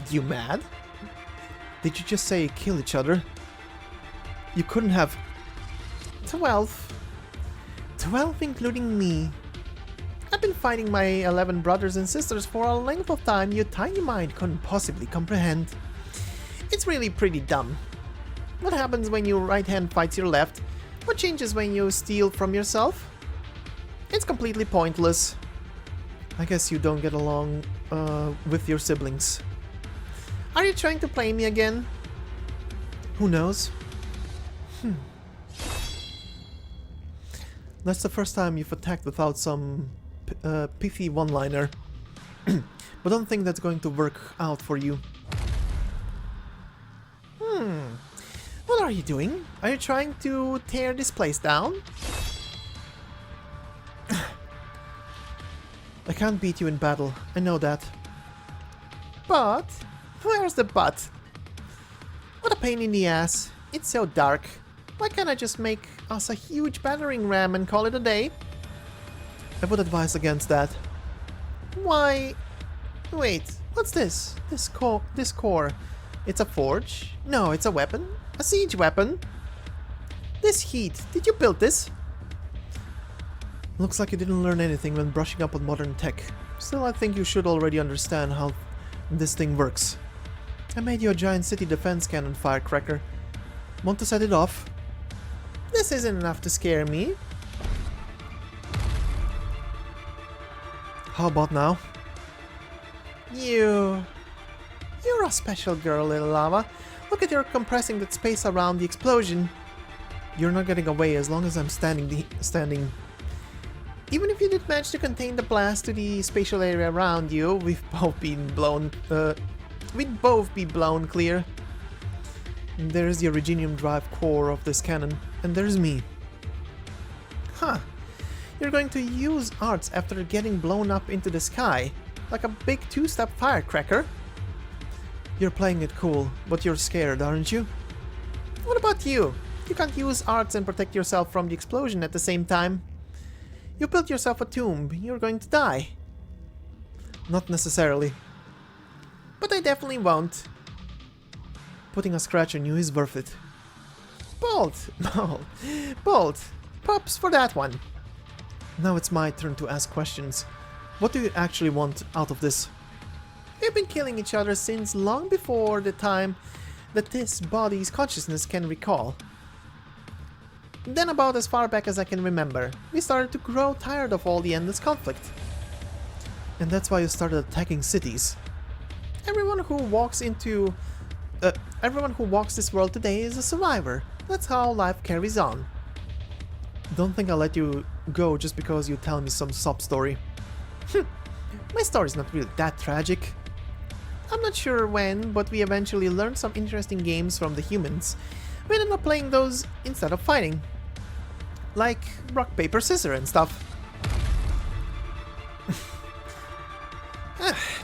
Speaker 2: You mad? Did you just say kill each other? You couldn't have... 12. 12 including me. I've been fighting my 11 brothers and sisters for a length of time your tiny mind couldn't possibly comprehend. It's really pretty dumb. What happens when your right hand fights your left? What changes when you steal from yourself? It's completely pointless. I guess you don't get along with your siblings. Are you trying to play me again? Who knows? That's the first time you've attacked without some pithy one-liner. But don't think that's going to work out for you. What are you doing? Are you trying to tear this place down? I can't beat you in battle, I know that. But... where's the but? What a pain in the ass. It's so dark. Why can't I just make us a huge battering ram and call it a day? I would advise against that. Why... wait, what's this? This core. It's a forge? No, it's a weapon. A siege weapon. This heat, did you build this? Looks like you didn't learn anything when brushing up on modern tech. Still, I think you should already understand how this thing works. I made you a giant city defense cannon firecracker. Want to set it off? This isn't enough to scare me. How about now? You're a special girl, little lava. Look at your compressing that space around the explosion. You're not getting away as long as I'm standing. Even if you did manage to contain the blast to the spatial area around you, we'd both be blown clear. And there's the Originium drive core of this cannon, and there's me. Huh. You're going to use arts after getting blown up into the sky, like a big two-step firecracker? You're playing it cool, but you're scared, aren't you? What about you? You can't use arts and protect yourself from the explosion at the same time. You built yourself a tomb, you're going to die. Not necessarily. But I definitely won't. Putting a scratch on you is worth it. Bolt! Bolt! Props for that one. Now it's my turn to ask questions. What do you actually want out of this? We've been killing each other since long before the time that this body's consciousness can recall. Then about as far back as I can remember, we started to grow tired of all the endless conflict. And that's why you started attacking cities. Everyone who walks this world today is a survivor. That's how life carries on. Don't think I'll let you go just because you tell me some sob story. My story's not really that tragic. I'm not sure when, but we eventually learned some interesting games from the humans. We ended up playing those instead of fighting. Like rock, paper, scissors and stuff.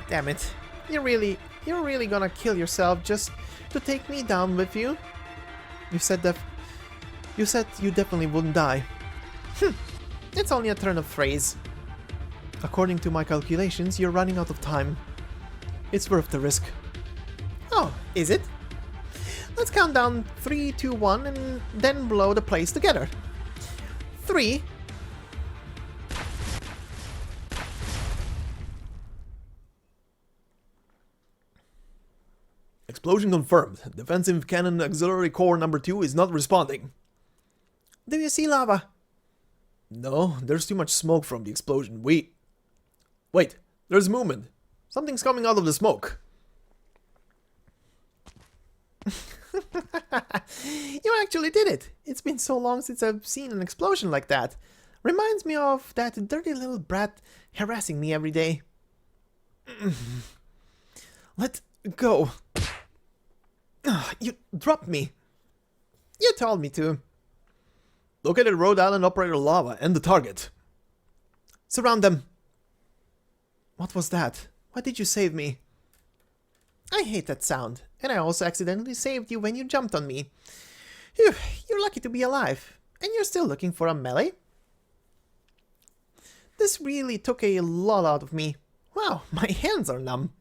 Speaker 2: Damn it. You're really gonna kill yourself just to take me down with you? You said you definitely wouldn't die. It's only a turn of phrase. According to my calculations, you're running out of time. It's worth the risk. Oh, is it? Let's count down 3, 2, 1 and then blow the place together. 3.
Speaker 1: Explosion confirmed. Defensive cannon auxiliary core number 2 is not responding.
Speaker 2: Do you see lava?
Speaker 1: No, there's too much smoke from the explosion. Wait, there's movement. Something's coming out of the smoke.
Speaker 2: You actually did it. It's been so long since I've seen an explosion like that. Reminds me of that dirty little brat harassing me every day.
Speaker 1: Let go.
Speaker 2: You dropped me. You told me to.
Speaker 1: Located Rhode Island Operator Lava and the target.
Speaker 2: Surround them! What was that? Why did you save me? I hate that sound, and I also accidentally saved you when you jumped on me. Phew, you're lucky to be alive, and you're still looking for a melee? This really took a lot out of me. Wow, my hands are numb.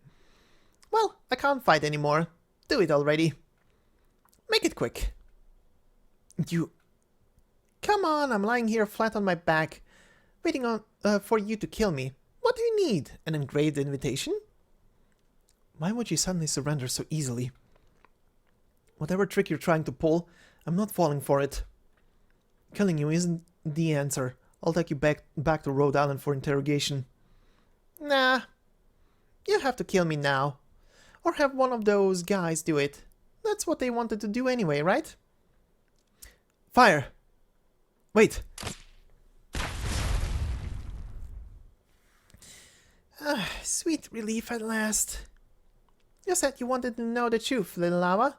Speaker 2: Well, I can't fight anymore. Do it already. Make it quick. You... Come on, I'm lying here flat on my back, waiting for you to kill me. What do you need? An engraved invitation? Why would you suddenly surrender so easily? Whatever trick you're trying to pull, I'm not falling for it. Killing you isn't the answer. I'll take you back to Rhode Island for interrogation. Nah. You have to kill me now. Or have one of those guys do it. That's what they wanted to do anyway, right? Fire! Wait. Sweet relief at last. You said you wanted to know the truth, little lava.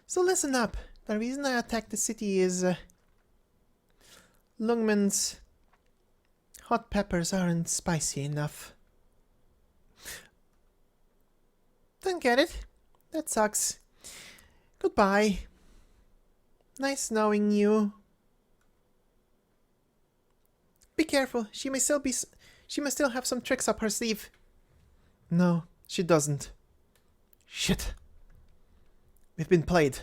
Speaker 2: So listen up. The reason I attacked the city is... Lungman's hot peppers aren't spicy enough. Don't get it? That sucks. Goodbye. Nice knowing you. Be careful. She may still have some tricks up her sleeve. No, she doesn't. Shit. We've been played.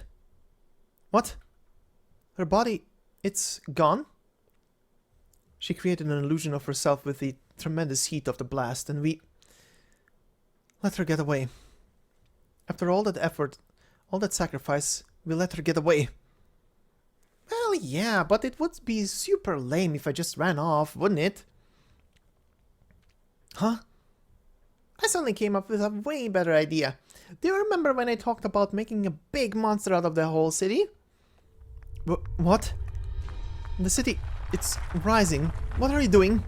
Speaker 2: What? Her body, it's gone? She created an illusion of herself with the tremendous heat of the blast, and we let her get away. After all that effort, all that sacrifice, we let her get away. Well, yeah, but it would be super lame if I just ran off, wouldn't it? Huh? I suddenly came up with a way better idea. Do you remember when I talked about making a big monster out of the whole city? What? The city, it's rising. What are you doing?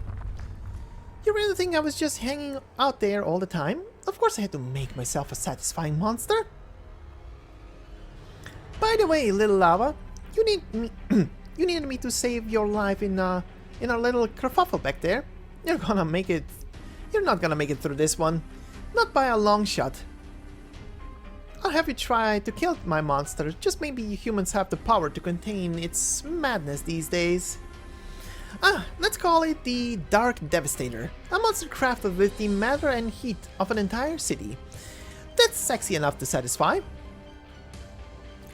Speaker 2: You really think I was just hanging out there all the time? Of course I had to make myself a satisfying monster. By the way, little lava, you need me you needed me to save your life in our little kerfuffle back there. You're not gonna make it through this one. Not by a long shot. I'll have you try to kill my monster. Just maybe humans have the power to contain its madness these days. Let's call it the Dark Devastator. A monster crafted with the matter and heat of an entire city. That's sexy enough to satisfy.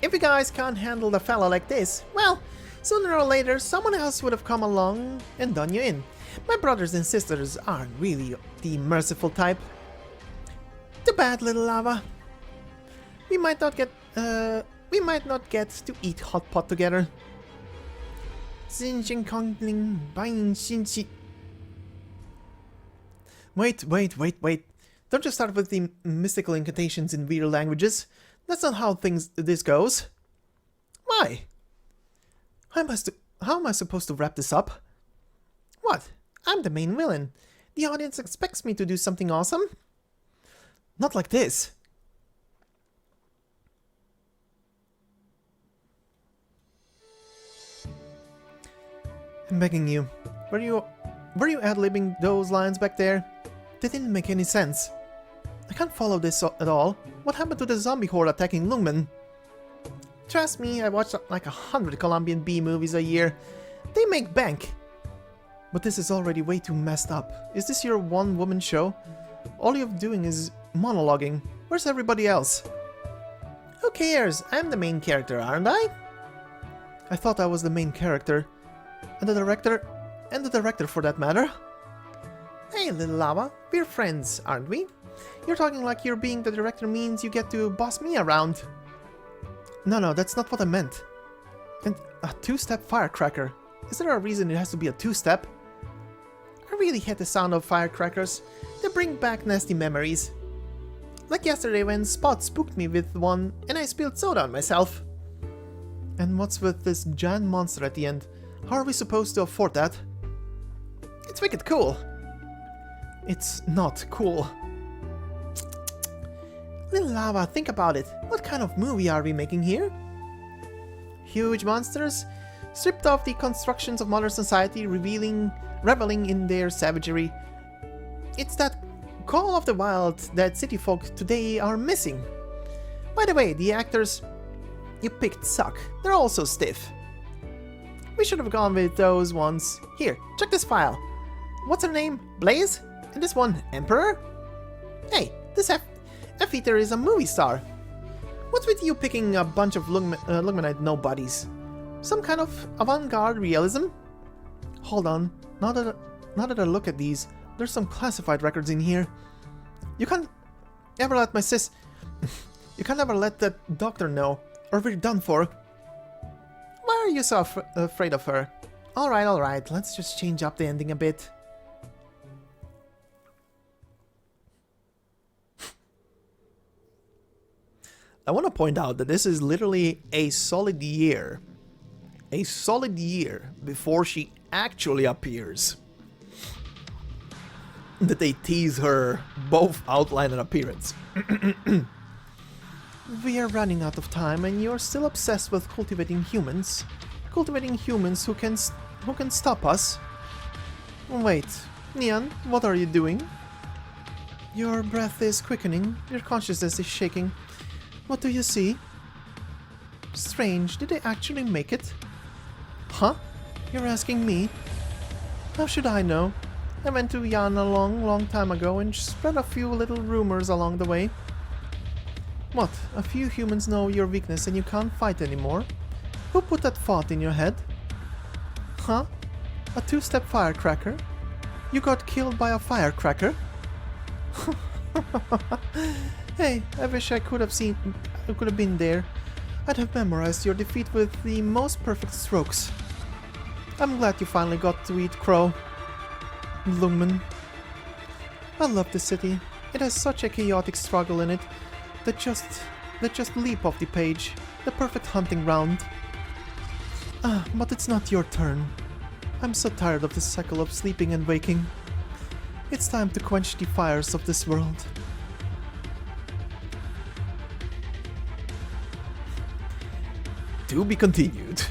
Speaker 2: If you guys can't handle a fella like this, well, sooner or later someone else would have come along and done you in. My brothers and sisters aren't really the merciful type. Too bad, little lava. We might not get to eat hot pot together. Wait. Don't just start with the mystical incantations in weird languages. That's not how this goes. Why? How am I supposed to wrap this up? What? I'm the main villain. The audience expects me to do something awesome? Not like this. I'm begging you. Were you ad-libbing those lines back there? They didn't make any sense. I can't follow this at all. What happened to the zombie horde attacking Lungman? Trust me, I watch like 100 Colombian B movies a year. They make bank. But this is already way too messed up. Is this your one-woman show? All you're doing is monologuing. Where's everybody else? Who cares? I'm the main character, aren't I? I thought I was the main character. And the director for that matter. Hey, little lava, we're friends, aren't we? You're talking like you're being the director means you get to boss me around. No, that's not what I meant. And a two-step firecracker. Is there a reason it has to be a two-step? I really hate the sound of firecrackers. They bring back nasty memories. Like yesterday when Spot spooked me with one and I spilled soda on myself. And what's with this giant monster at the end? How are we supposed to afford that? It's wicked cool. It's not cool. Little lava, think about it. What kind of movie are we making here? Huge monsters? stripped of the constructions of modern society, reveling in their savagery. It's that call of the wild that city folk today are missing. By the way, the actors you picked suck. They're also stiff. We should have gone with those ones. Here, check this file. What's her name? Blaze? And this one, Emperor? Hey, this F-Eater is a movie star. What's with you picking a bunch of Luminite nobodies? Some kind of avant-garde realism? Hold on, now that I look at these, there's some classified records in here. You can't ever let you can't ever let that doctor know, or we're done for. Why are you so afraid of her? Alright, let's just change up the ending a bit.
Speaker 1: I want to point out that this is literally a solid year. A solid year before she actually appears. That they tease her both outline and appearance.
Speaker 2: We are running out of time and you're still obsessed with cultivating humans. Cultivating humans who can stop us. Wait, Nian, what are you doing? Your breath is quickening, your consciousness is shaking. What do you see? Strange, did they actually make it? Huh? You're asking me? How should I know? I went to Yan a long time ago and spread a few little rumors along the way. What? A few humans know your weakness and you can't fight anymore? Who put that thought in your head? Huh? A two-step firecracker? You got killed by a firecracker? Hey, I wish I could have been there. I'd have memorized your defeat with the most perfect strokes. I'm glad you finally got to eat crow. Lungman. I love the city. It has such a chaotic struggle in it that just leap off the page. The perfect hunting ground. But it's not your turn. I'm so tired of the cycle of sleeping and waking. It's time to quench the fires of this world.
Speaker 1: To be continued.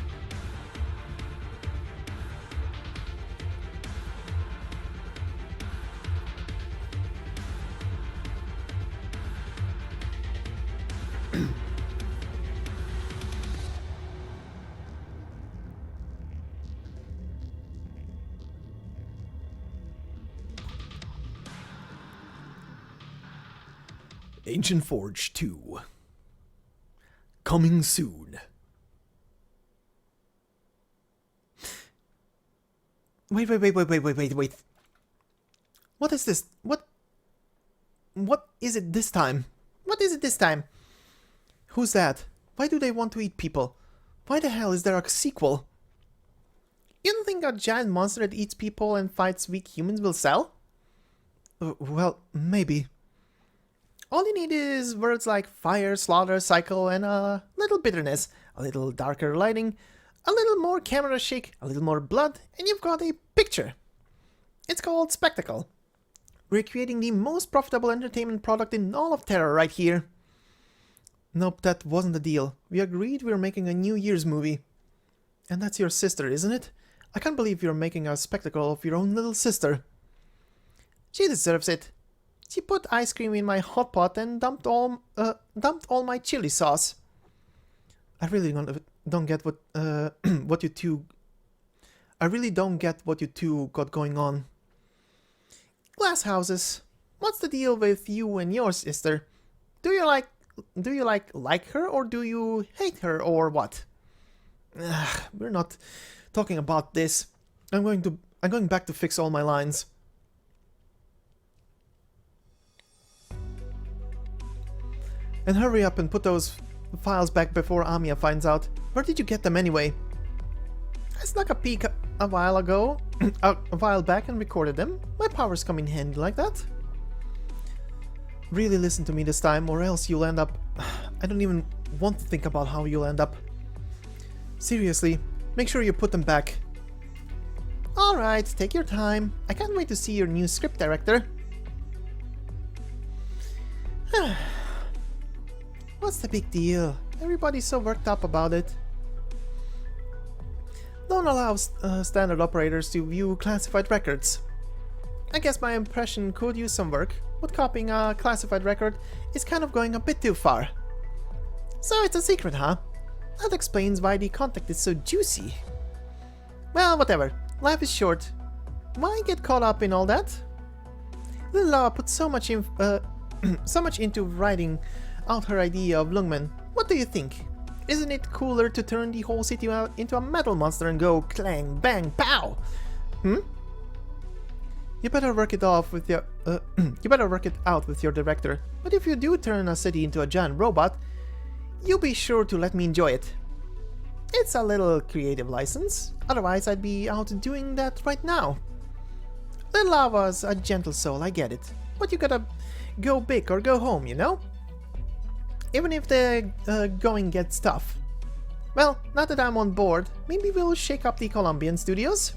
Speaker 1: Ancient Forge 2. Coming soon.
Speaker 2: Wait. What is this? What is it this time? What is it this time? Who's that? Why do they want to eat people? Why the hell is there a sequel? You don't think a giant monster that eats people and fights weak humans will sell? Well, maybe. All you need is words like fire, slaughter, cycle, and a little bitterness, a little darker lighting, a little more camera shake, a little more blood, and you've got a picture. It's called Spectacle. We're creating the most profitable entertainment product in all of Terra right here. Nope, that wasn't the deal. We agreed we were making a New Year's movie. And that's your sister, isn't it? I can't believe you're making a spectacle of your own little sister. She deserves it. She put ice cream in my hot pot and dumped all my chili sauce. I really don't get what you two got going on. Glass houses. What's the deal with you and your sister? Do you like her or do you hate her or what? We're not talking about this. I'm going back to fix all my lines. And hurry up and put those files back before Amiya finds out. Where did you get them anyway? I snuck a peek a while ago, a while back and recorded them. My powers come in handy like that. Really listen to me this time or else you'll end up... I don't even want to think about how you'll end up. Seriously, make sure you put them back. Alright, take your time. I can't wait to see your new script director. What's the big deal? Everybody's so worked up about it. don't allow standard operators to view classified records. I guess my impression could use some work, but copying a classified record is kind of going a bit too far. So it's a secret, huh? That explains why the contact is so juicy. Well, whatever. Life is short. Why get caught up in all that? Little Lava put so much into writing out her idea of Lungmen. What do you think? Isn't it cooler to turn the whole city into a metal monster and go clang, bang, pow? You better work it off with your you better work it out with your director. But if you do turn a city into a giant robot, you be sure to let me enjoy it. It's a little creative license, otherwise I'd be out doing that right now. Little Lava's a gentle soul, I get it. But you gotta go big or go home, you know? Even if the going gets tough. Well, now that I'm on board, maybe we'll shake up the Colombian studios?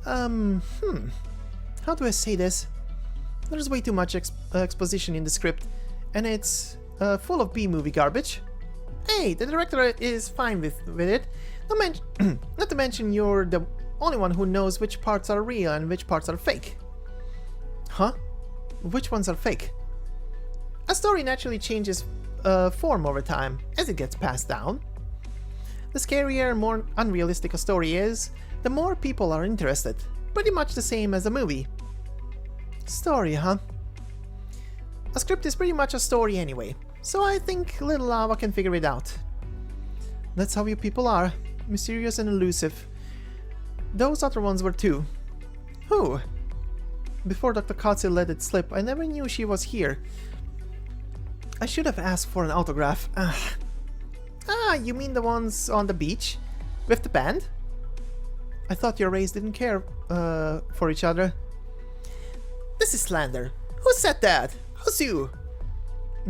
Speaker 2: How do I say this? There's way too much exposition in the script, and it's full of B-movie garbage. Hey, the director is fine with it. Not to mention you're the only one who knows which parts are real and which parts are fake. Huh? Which ones are fake? A story naturally changes form over time as it gets passed down. The scarier, more unrealistic a story is, the more people are interested. Pretty much the same as a movie. Story, huh? A script is pretty much a story anyway, so I think Little Lava can figure it out. That's how you people are. Mysterious and elusive. Those other ones were too. Who? Before Dr. Katsu let it slip, I never knew she was here. I should have asked for an autograph. Ah, you mean the ones on the beach? With the band? I thought your race didn't care for each other. This is slander. Who said that? Who's you?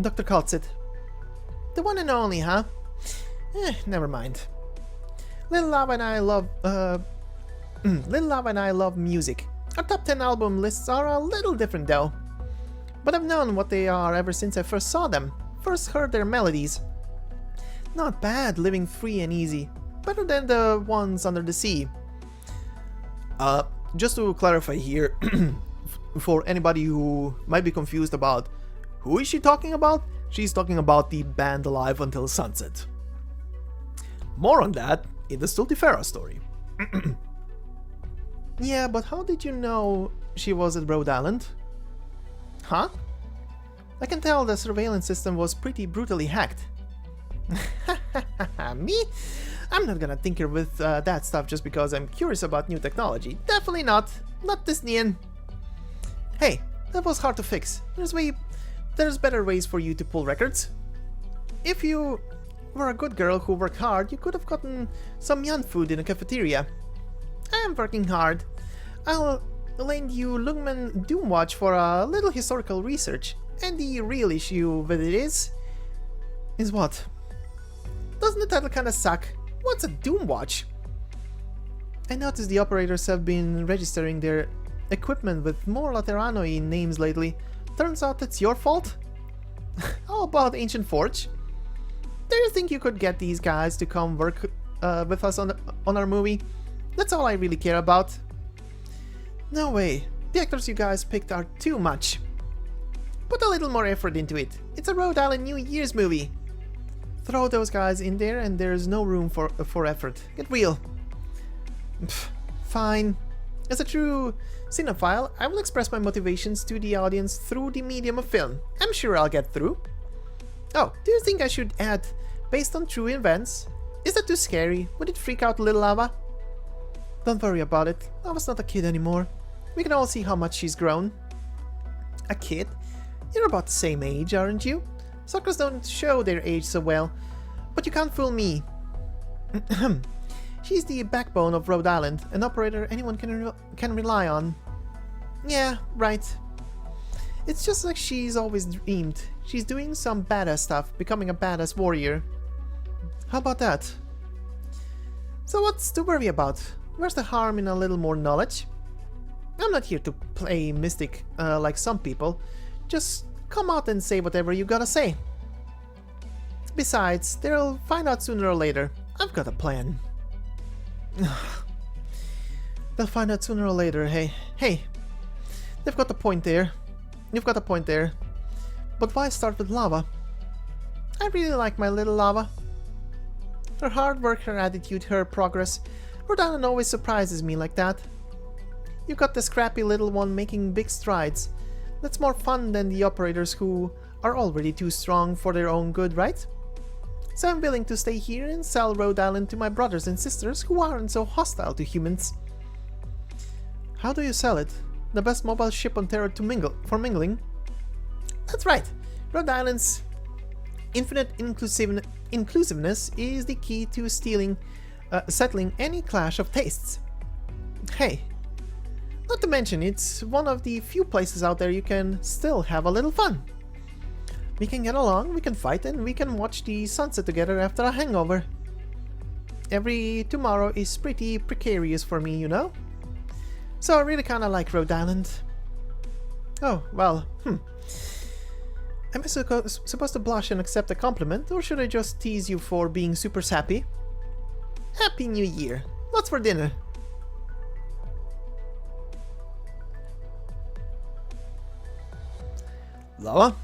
Speaker 2: Dr. Kaltsit. The one and only, huh? Never mind. Little Lava and I love music. Our top 10 album lists are a little different though. But I've known what they are ever since I first saw them. First heard their melodies. Not bad, living free and easy. Better than the ones under the sea.
Speaker 1: Just to clarify here, for anybody who might be confused about who is she talking about, she's talking about the band Alive Until Sunset. More on that in the Stultifera story.
Speaker 2: Yeah, but how did you know she was at Rhode Island? Huh? I can tell the surveillance system was pretty brutally hacked. Me? I'm not gonna tinker with that stuff just because I'm curious about new technology. Definitely not. Not this Nian. Hey, that was hard to fix. There's better ways for you to pull records. If you were a good girl who worked hard, you could have gotten some Yan food in a cafeteria. I am working hard. I'll lend you Lungmen Doomwatch for a little historical research. And the real issue with it is what? Doesn't the title kinda suck? What's a Doomwatch? I noticed the operators have been registering their equipment with more Laterano-y names lately. Turns out it's your fault? How about Ancient Forge? Do you think you could get these guys to come work with us on our movie? That's all I really care about. No way. The actors you guys picked are too much. Put a little more effort into it. It's a Rhode Island New Year's movie. Throw those guys in there and there's no room for effort. Get real. Pfft, fine. As a true cinephile, I will express my motivations to the audience through the medium of film. I'm sure I'll get through. Oh, do you think I should add based on true events? Is that too scary? Would it freak out Little Lava? Don't worry about it. Lava's not a kid anymore. We can all see how much she's grown. A kid? You're about the same age, aren't you? Suckers don't show their age so well, but you can't fool me. She's the backbone of Rhode Island, an operator anyone can rely on. Yeah, right. It's just like she's always dreamed. She's doing some badass stuff, becoming a badass warrior. How about that? So what's to worry about? Where's the harm in a little more knowledge? I'm not here to play mystic like some people. Just come out and say whatever you gotta say. Besides, they'll find out sooner or later. I've got a plan. They'll find out sooner or later, hey. Hey, they've got a point there. You've got a point there. But why start with Lava? I really like my little Lava. Her hard work, her attitude, her progress. Rodalan always surprises me like that. You got the scrappy little one making big strides. That's more fun than the operators who are already too strong for their own good, right? So I'm willing to stay here and sell Rhode Island to my brothers and sisters who aren't so hostile to humans. How do you sell it? The best mobile ship on Terra for mingling? That's right. Rhode Island's infinite inclusiveness is the key to settling any clash of tastes. Hey, not to mention it's one of the few places out there you can still have a little fun. We can get along, we can fight, and we can watch the sunset together after a hangover. Every tomorrow is pretty precarious for me, you know? So I really kinda like Rhode Island. Oh, well, Am I supposed to blush and accept a compliment, or should I just tease you for being super sappy? Happy New Year! What's for dinner?
Speaker 1: Lava?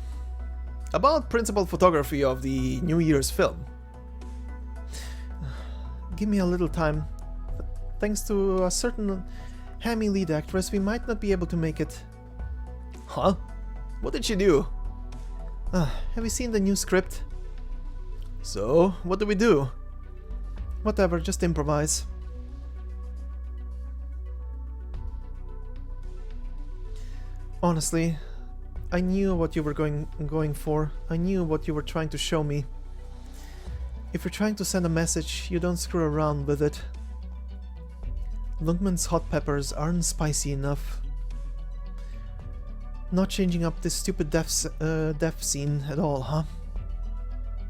Speaker 1: About principal photography of the New Year's film.
Speaker 2: Give me a little time. Thanks to a certain hammy lead actress, we might not be able to make it.
Speaker 1: Huh? What did she do?
Speaker 2: Have you seen the new script?
Speaker 1: So, what do we do?
Speaker 2: Whatever, just improvise. Honestly, I knew what you were going for. I knew what you were trying to show me. If you're trying to send a message, you don't screw around with it. Lungman's hot peppers aren't spicy enough. Not changing up this stupid death scene at all, huh?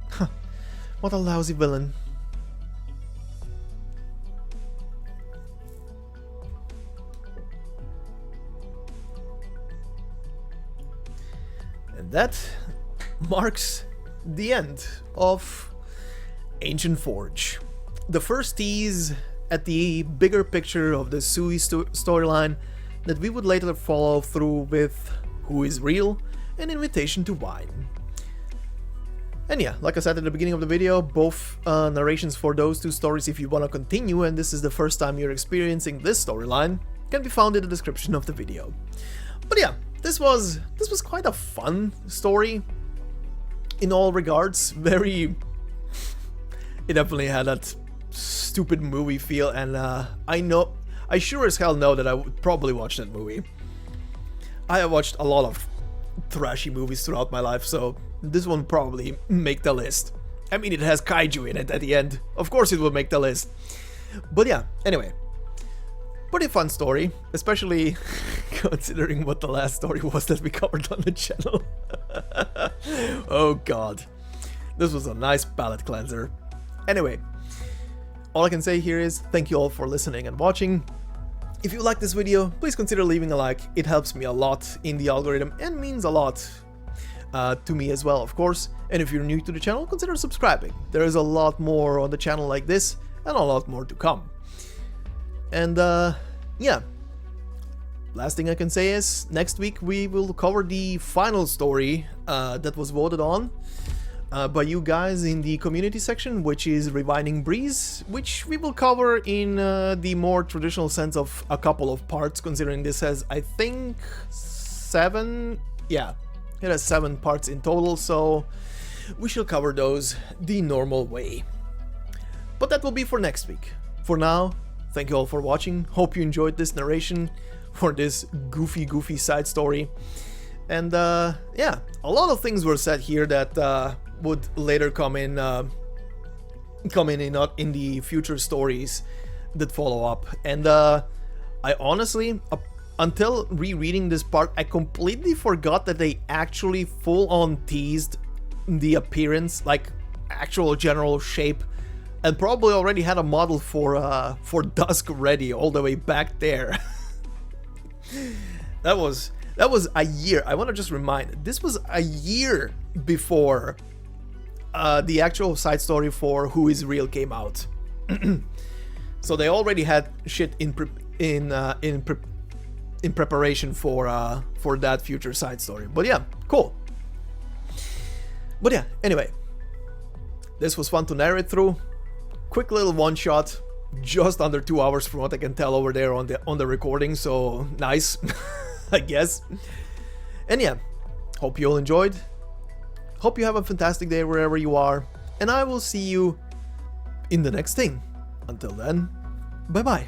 Speaker 2: Huh. What a lousy villain.
Speaker 1: And that marks the end of Ancient Forge. The first tease at the bigger picture of the Sui storyline that we would later follow through with Who is Real and Invitation to Wine. And yeah, like I said at the beginning of the video, both narrations for those two stories, if you want to continue and this is the first time you're experiencing this storyline, can be found in the description of the video. But yeah, this was quite a fun story in all regards. It definitely had that stupid movie feel, and I sure as hell know that I would probably watch that movie. I have watched a lot of trashy movies throughout my life, so this one probably make the list. I mean, it has kaiju in it at the end. Of course it will make the list. But yeah, anyway. Pretty fun story, especially considering what the last story was that we covered on the channel. Oh god. This was a nice palate cleanser. Anyway, all I can say here is thank you all for listening and watching. If you like this video, please consider leaving a like. It helps me a lot in the algorithm and means a lot to me as well, of course. And if you're new to the channel, consider subscribing. There is a lot more on the channel like this and a lot more to come. And yeah, last thing I can say is next week we will cover the final story that was voted on by you guys in the community section, which is Rewinding Breeze, which we will cover in the more traditional sense of a couple of parts, considering this has, I think, 7, yeah, it has 7 parts in total, so we shall cover those the normal way. But that will be for next week. For now, thank you all for watching, hope you enjoyed this narration for this goofy side story. And yeah, a lot of things were said here that would later come in in the future stories that follow up. And I honestly, until rereading this part, I completely forgot that they actually full-on teased the appearance, like actual general shape, and probably already had a model for Dusk ready all the way back there. That was a year. I want to just remind, this was a year before the actual side story for Who is Real came out. So they already had shit in preparation for that future side story. But yeah, cool. But yeah, anyway, this was fun to narrate through. Quick little one shot, just under 2 hours from what I can tell over there on the recording. So nice, I guess. And yeah, hope you all enjoyed. Hope you have a fantastic day wherever you are, and I will see you in the next thing. Until then, bye bye.